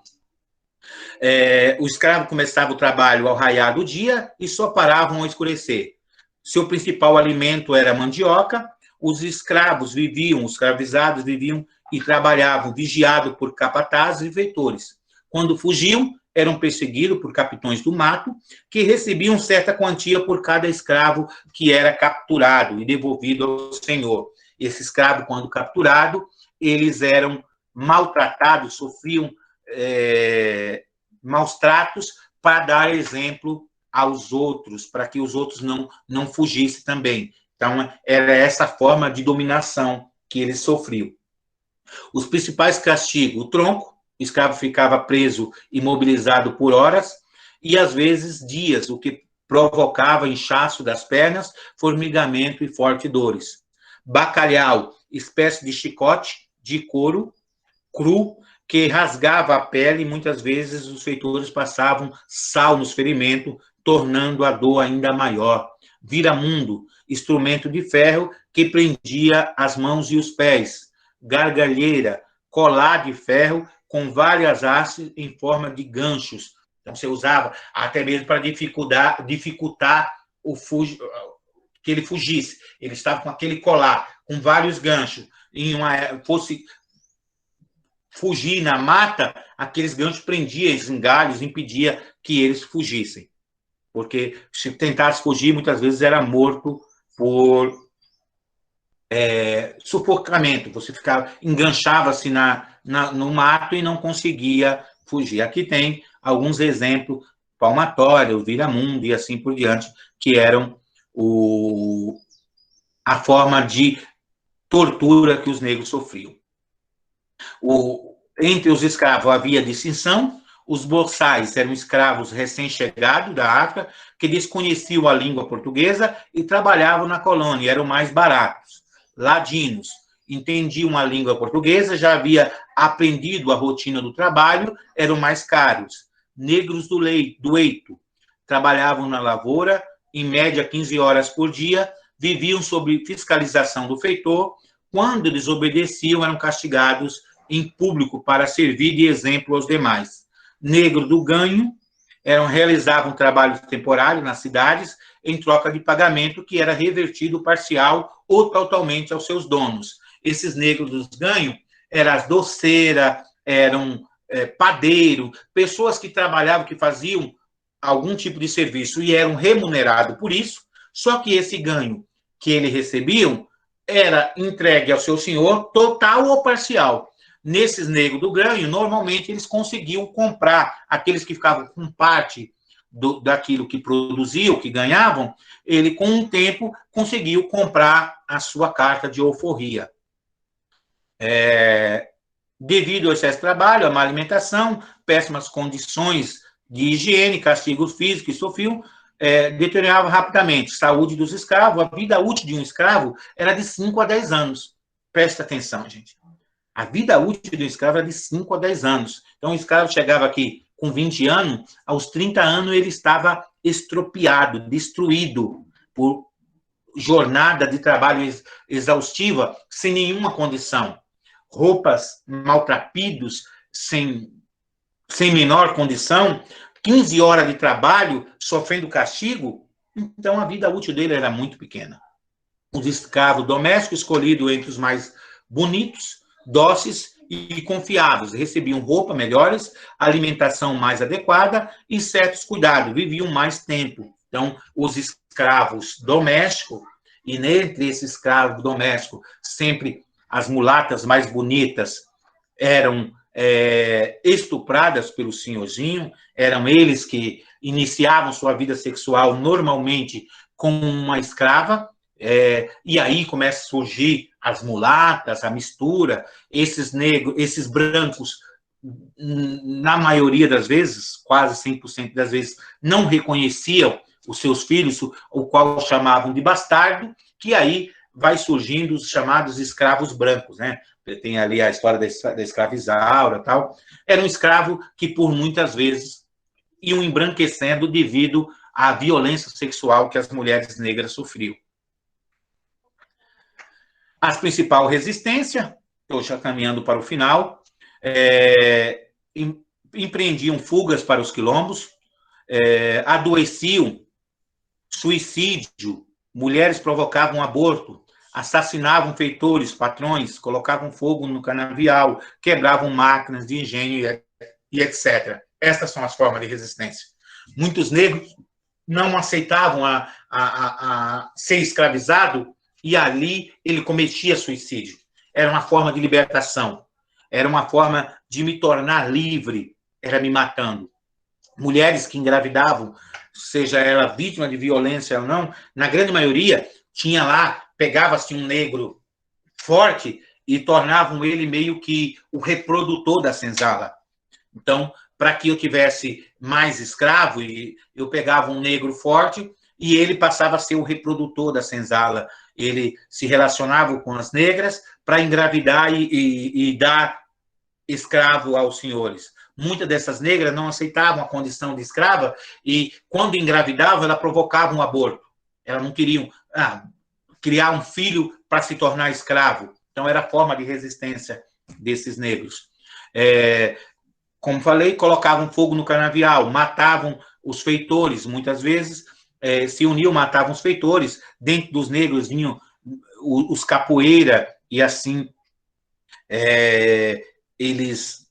O escravo começava o trabalho ao raiar do dia e só paravam ao escurecer. Seu principal alimento era a mandioca. Os escravizados viviam e trabalhavam vigiados por capatazes e feitores. Quando fugiam, eram perseguidos por capitães do mato, que recebiam certa quantia por cada escravo que era capturado e devolvido ao senhor. Esse escravo, quando capturado, eles eram maltratados, sofriam maus tratos para dar exemplo aos outros, para que os outros não fugissem também. Então, era essa forma de dominação que eles sofriam. Os principais castigos, o tronco, o escravo ficava preso, imobilizado por horas, e às vezes dias, o que provocava inchaço das pernas, formigamento e fortes dores. Bacalhau, espécie de chicote de couro cru, que rasgava a pele, e muitas vezes os feitores passavam sal nos ferimentos, tornando a dor ainda maior. Viramundo, instrumento de ferro que prendia as mãos e os pés. Gargalheira, colar de ferro com várias hastes em forma de ganchos, Então, você usava até mesmo para dificultar que ele fugisse. Ele estava com aquele colar, com vários ganchos. Fosse fugir na mata, aqueles ganchos prendiam em galhos, impedia que eles fugissem. Porque se tentasse fugir, muitas vezes era morto por sufocamento. Você enganchava-se no mato e não conseguia fugir. Aqui tem alguns exemplos, palmatória, o viramundo e assim por diante, que eram a forma de tortura que os negros sofriam. Entre os escravos havia distinção. Os boçais eram escravos recém-chegados da África, que desconheciam a língua portuguesa e trabalhavam na colônia, eram mais baratos. Ladinos entendiam a língua portuguesa, já havia aprendido a rotina do trabalho, eram mais caros. Negros do Eito trabalhavam na lavoura, em média 15 horas por dia, viviam sob fiscalização do feitor. Quando desobedeciam, eram castigados em público para servir de exemplo aos demais. Negro do Ganho realizavam trabalho temporário nas cidades em troca de pagamento que era revertido parcial ou totalmente aos seus donos. Esses negros dos Ganho eram as doceiras, eram padeiro, pessoas que trabalhavam, que faziam algum tipo de serviço e eram remunerados por isso, só que esse ganho que eles recebiam era entregue ao seu senhor total ou parcial. Nesses negros do ganho, normalmente eles conseguiam comprar, aqueles que ficavam com parte daquilo que produziam, que ganhavam, ele com um tempo conseguiu comprar a sua carta de alforria. Devido ao excesso de trabalho, a má alimentação, péssimas condições de higiene, castigos físicos que sofriam, deteriorava rapidamente a saúde dos escravos. A vida útil de um escravo era de 5 a 10 anos. Presta atenção, gente. A vida útil do escravo era de 5 a 10 anos. Então, o escravo chegava aqui com 20 anos, aos 30 anos ele estava estropiado, destruído por jornada de trabalho exaustiva, sem nenhuma condição. Roupas maltrapidos, sem menor condição, 15 horas de trabalho, sofrendo castigo, então a vida útil dele era muito pequena. Os escravos domésticos, escolhidos entre os mais bonitos, dóceis e confiáveis, recebiam roupas melhores, alimentação mais adequada e certos cuidados, viviam mais tempo. Então, os escravos domésticos, e entre esses escravos domésticos, sempre as mulatas mais bonitas eram estupradas pelo senhorzinho, eram eles que iniciavam sua vida sexual normalmente com uma escrava, e aí começa a surgir as mulatas, a mistura, esses negros, esses brancos, na maioria das vezes, quase 100% das vezes, não reconheciam os seus filhos, o qual chamavam de bastardo, que aí vai surgindo os chamados escravos brancos, né? Tem ali a história da escrava Isaura, tal. Era um escravo que, por muitas vezes, iam embranquecendo devido à violência sexual que as mulheres negras sofriam. As principais resistências, estou já caminhando para o final, empreendiam fugas para os quilombos, adoeciam, suicídio, mulheres provocavam aborto, assassinavam feitores, patrões, colocavam fogo no canavial, quebravam máquinas de engenho e etc. Estas são as formas de resistência. Muitos negros não aceitavam a ser escravizado e ali ele cometia suicídio. Era uma forma de libertação, era uma forma de me tornar livre, era me matando. Mulheres que engravidavam, seja ela vítima de violência ou não, na grande maioria, tinha lá, pegava-se um negro forte e tornavam ele meio que o reprodutor da senzala. Então, para que eu tivesse mais escravo, eu pegava um negro forte e ele passava a ser o reprodutor da senzala. Ele se relacionava com as negras para engravidar e dar escravo aos senhores. Muitas dessas negras não aceitavam a condição de escrava e, quando engravidavam, ela provocava um aborto. Elas não queriam criar um filho para se tornar escravo. Então, era a forma de resistência desses negros. como falei, colocavam fogo no canavial, matavam os feitores, muitas vezes se uniam, matavam os feitores. Dentro dos negros vinham os capoeira, e assim eles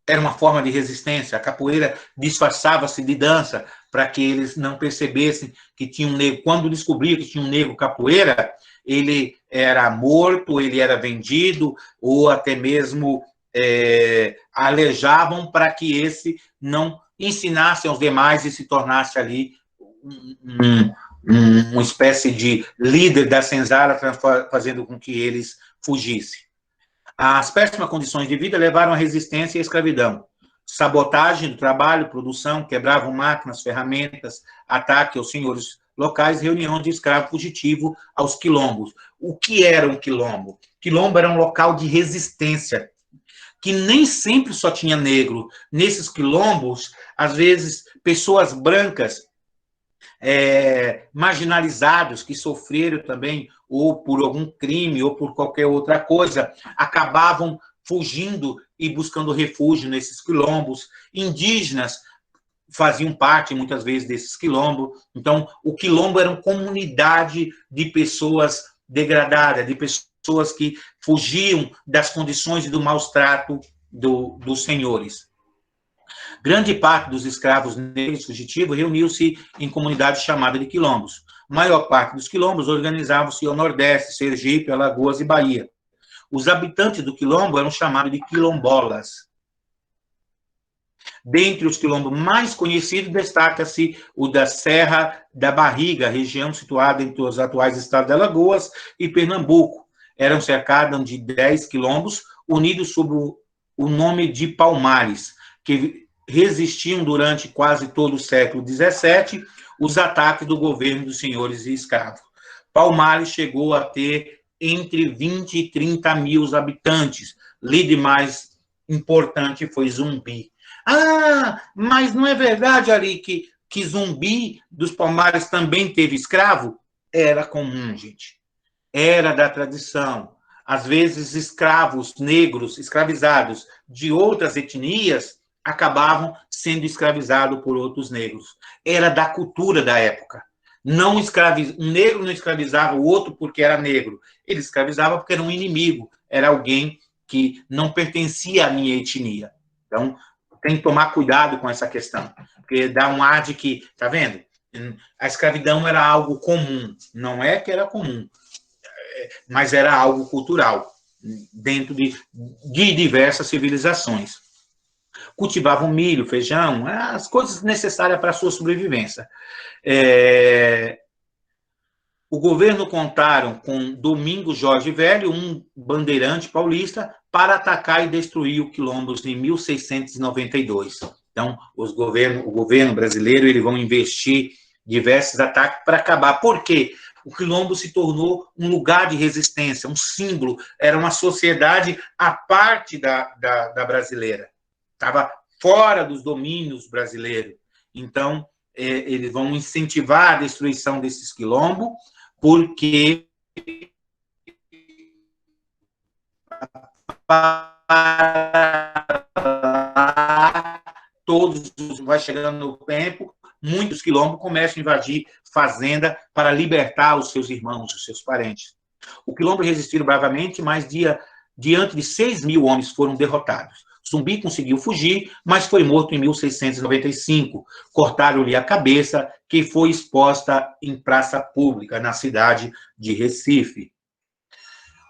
era uma forma de resistência. A capoeira disfarçava-se de dança para que eles não percebessem que tinha um negro. Quando descobriam que tinha um negro capoeira, ele era morto, ele era vendido, ou até mesmo alejavam para que esse não ensinasse aos demais e se tornasse ali uma espécie de líder da senzala, fazendo com que eles fugissem. As péssimas condições de vida levaram à resistência e à escravidão. Sabotagem do trabalho, produção, quebravam máquinas, ferramentas, ataque aos senhores locais, reunião de escravo fugitivo aos quilombos. O que era um quilombo? Quilombo era um local de resistência, que nem sempre só tinha negro. Nesses quilombos, às vezes, pessoas brancas, marginalizados, que sofreram também, ou por algum crime, ou por qualquer outra coisa, acabavam fugindo e buscando refúgio nesses quilombos. Indígenas faziam parte, muitas vezes, desses quilombos. Então, o quilombo era uma comunidade de pessoas degradadas, de pessoas que fugiam das condições e do maus-trato dos senhores. Grande parte dos escravos negros fugitivos reuniu-se em comunidades chamadas de quilombos. A maior parte dos quilombos organizavam-se ao Nordeste, Sergipe, Alagoas e Bahia. Os habitantes do quilombo eram chamados de quilombolas. Dentre os quilombos mais conhecidos, destaca-se o da Serra da Barriga, região situada entre os atuais estados de Alagoas e Pernambuco. Eram cercados de 10 quilombos, unidos sob o nome de Palmares, que resistiam durante quase todo o século XVII os ataques do governo dos senhores e escravos. Palmares chegou a ter entre 20 e 30 mil habitantes. Líder mais importante foi Zumbi. Ah, mas não é verdade, Ari, que Zumbi dos Palmares também teve escravo? Era comum, gente. Era da tradição. Às vezes, escravos negros, escravizados de outras etnias, acabavam sendo escravizados por outros negros. Era da cultura da época. Um negro não escravizava o outro porque era negro. Ele escravizava porque era um inimigo, era alguém que não pertencia à minha etnia. Então, tem que tomar cuidado com essa questão, porque dá um ar de que, tá vendo? A escravidão era algo comum. Não é que era comum, mas era algo cultural, dentro de diversas civilizações. Cultivavam milho, feijão, as coisas necessárias para a sua sobrevivência. O governo contaram com Domingos Jorge Velho, um bandeirante paulista, para atacar e destruir o quilombos em 1692. Então, o governo brasileiro, eles vão investir diversos ataques para acabar. Por quê? O quilombo se tornou um lugar de resistência, um símbolo, era uma sociedade à parte da brasileira. Estava fora dos domínios brasileiros. Então, eles vão incentivar a destruição desses quilombos, porque todos vai chegando no tempo, muitos quilombos começam a invadir fazenda para libertar os seus irmãos, os seus parentes. O quilombo resistiu bravamente, mas diante de 6 mil homens foram derrotados. Zumbi conseguiu fugir, mas foi morto em 1695. Cortaram-lhe a cabeça, que foi exposta em praça pública, na cidade de Recife.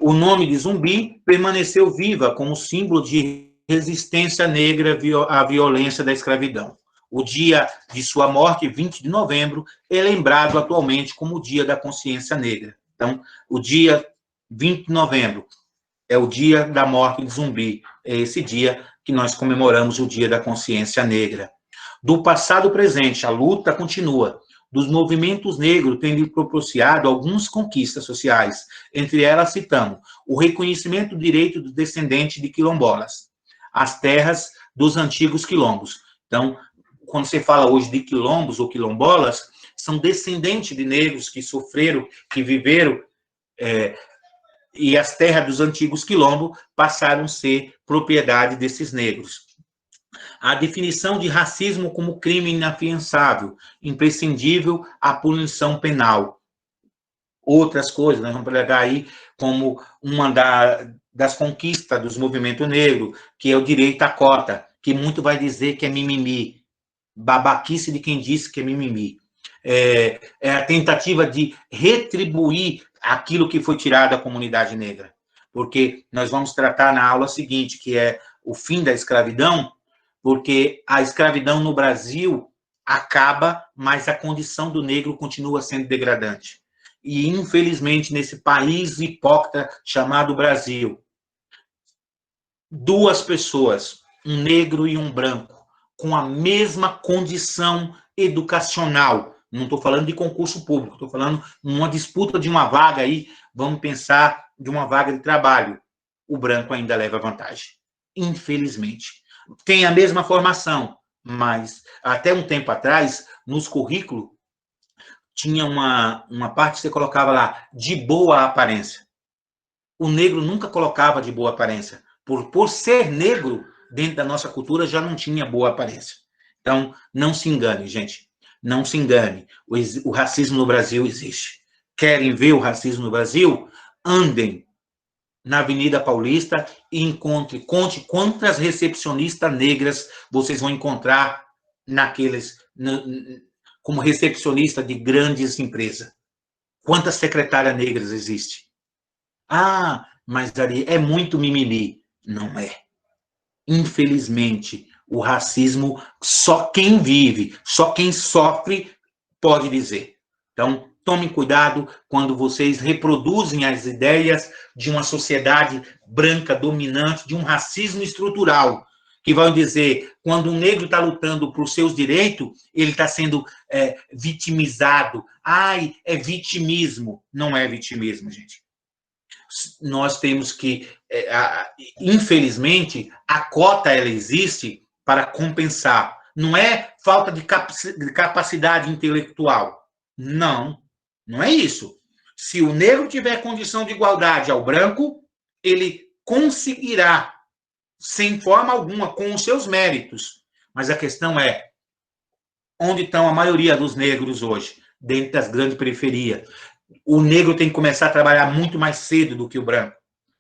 O nome de Zumbi permaneceu viva como símbolo de resistência negra à violência da escravidão. O dia de sua morte, 20 de novembro, é lembrado atualmente como o Dia da Consciência Negra. Então, o dia 20 de novembro é o dia da morte de Zumbi. É esse dia que nós comemoramos o Dia da Consciência Negra. Do passado ao presente, a luta continua. Dos movimentos negros têm proporcionado algumas conquistas sociais. Entre elas, citamos o reconhecimento do direito dos descendentes de quilombolas, as terras dos antigos quilombos. Então, quando você fala hoje de quilombos ou quilombolas, são descendentes de negros que sofreram, que viveram, e as terras dos antigos quilombos passaram a ser propriedade desses negros. A definição de racismo como crime inafiançável, imprescindível à punição penal. Outras coisas, nós vamos pegar aí como uma das conquistas dos movimentos negros, que é o direito à cota, que muito vai dizer que é mimimi, babaquice de quem disse que é mimimi. É a tentativa de retribuir aquilo que foi tirado da comunidade negra. Porque nós vamos tratar na aula seguinte, que é o fim da escravidão, porque a escravidão no Brasil acaba, mas a condição do negro continua sendo degradante. E, infelizmente, nesse país hipócrita chamado Brasil, duas pessoas, um negro e um branco, com a mesma condição educacional, não estou falando de concurso público, estou falando de uma disputa de uma vaga aí, vamos pensar de uma vaga de trabalho, o branco ainda leva vantagem, infelizmente. Tem a mesma formação, mas até um tempo atrás, nos currículos, tinha uma parte que você colocava lá, de boa aparência. O negro nunca colocava de boa aparência. Por ser negro, dentro da nossa cultura, já não tinha boa aparência. Então, não se engane, gente. Não se engane. O racismo no Brasil existe. Querem ver o racismo no Brasil? Andem na Avenida Paulista e conte quantas recepcionistas negras vocês vão encontrar como recepcionista de grandes empresas. Quantas secretárias negras existem? Ah, mas ali é muito mimimi. Não é. Infelizmente, o racismo, só quem vive, só quem sofre pode dizer. Então, tomem cuidado quando vocês reproduzem as ideias de uma sociedade branca dominante, de um racismo estrutural, que vão dizer, quando um negro está lutando por seus direitos, ele está sendo vitimizado. Ai, é vitimismo. Não é vitimismo, gente. Nós temos que, infelizmente, a cota ela existe para compensar. Não é falta de capacidade intelectual. Não, não é isso. Se o negro tiver condição de igualdade ao branco, ele conseguirá, sem forma alguma, com os seus méritos. Mas a questão é, onde estão a maioria dos negros hoje? Dentro das grandes periferias. O negro tem que começar a trabalhar muito mais cedo do que o branco.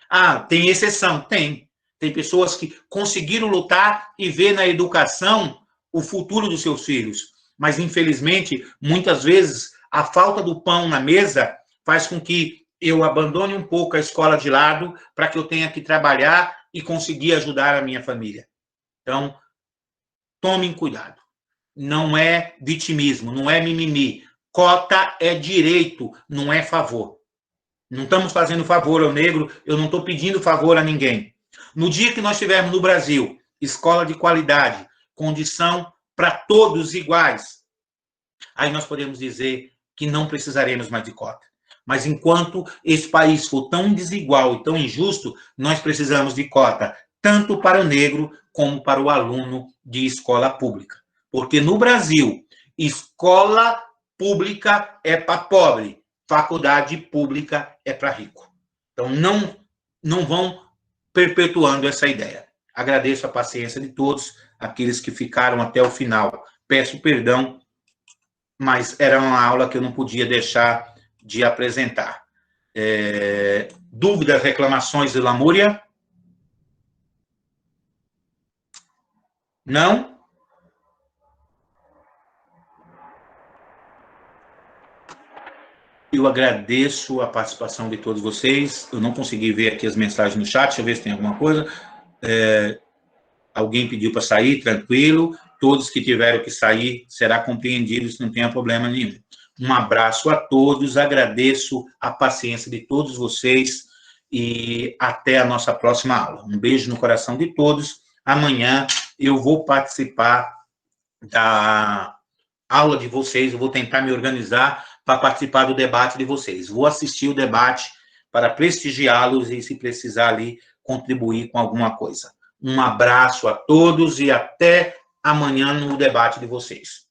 Ah, tem exceção? Tem. Tem pessoas que conseguiram lutar e ver na educação o futuro dos seus filhos. Mas, infelizmente, muitas vezes, a falta do pão na mesa faz com que eu abandone um pouco a escola de lado para que eu tenha que trabalhar e conseguir ajudar a minha família. Então, tomem cuidado. Não é vitimismo, não é mimimi. Cota é direito, não é favor. Não estamos fazendo favor ao negro, eu não estou pedindo favor a ninguém. No dia que nós tivermos no Brasil escola de qualidade, condição para todos iguais, aí nós podemos dizer que não precisaremos mais de cota. Mas enquanto esse país for tão desigual e tão injusto, nós precisamos de cota, tanto para o negro como para o aluno de escola pública. Porque no Brasil, escola pública é para pobre, faculdade pública é para rico. Então, não vão perpetuando essa ideia. Agradeço a paciência de todos, aqueles que ficaram até o final. Peço perdão, mas era uma aula que eu não podia deixar de apresentar. Dúvidas, reclamações de Lamúria? Não? Eu agradeço a participação de todos vocês. Eu não consegui ver aqui as mensagens no chat, deixa eu ver se tem alguma coisa. Alguém pediu para sair, tranquilo. Todos que tiveram que sair, será compreendido, isso não tem problema nenhum. Um abraço a todos, agradeço a paciência de todos vocês e até a nossa próxima aula. Um beijo no coração de todos. Amanhã eu vou participar da aula de vocês, eu vou tentar me organizar para participar do debate de vocês. Vou assistir o debate para prestigiá-los e, se precisar ali, contribuir com alguma coisa. Um abraço a todos e até amanhã no debate de vocês.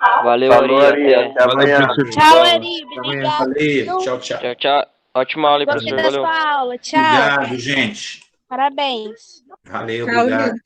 Valeu, Ari. Até amanhã. Tchau, Ari. Obrigada. Valeu, tchau, tchau. Tchau, tchau. Ótima aula, Gostei professor. da Valeu. sua aula. Tchau. Obrigado, gente. Parabéns. Valeu, Tchau, obrigado. gente.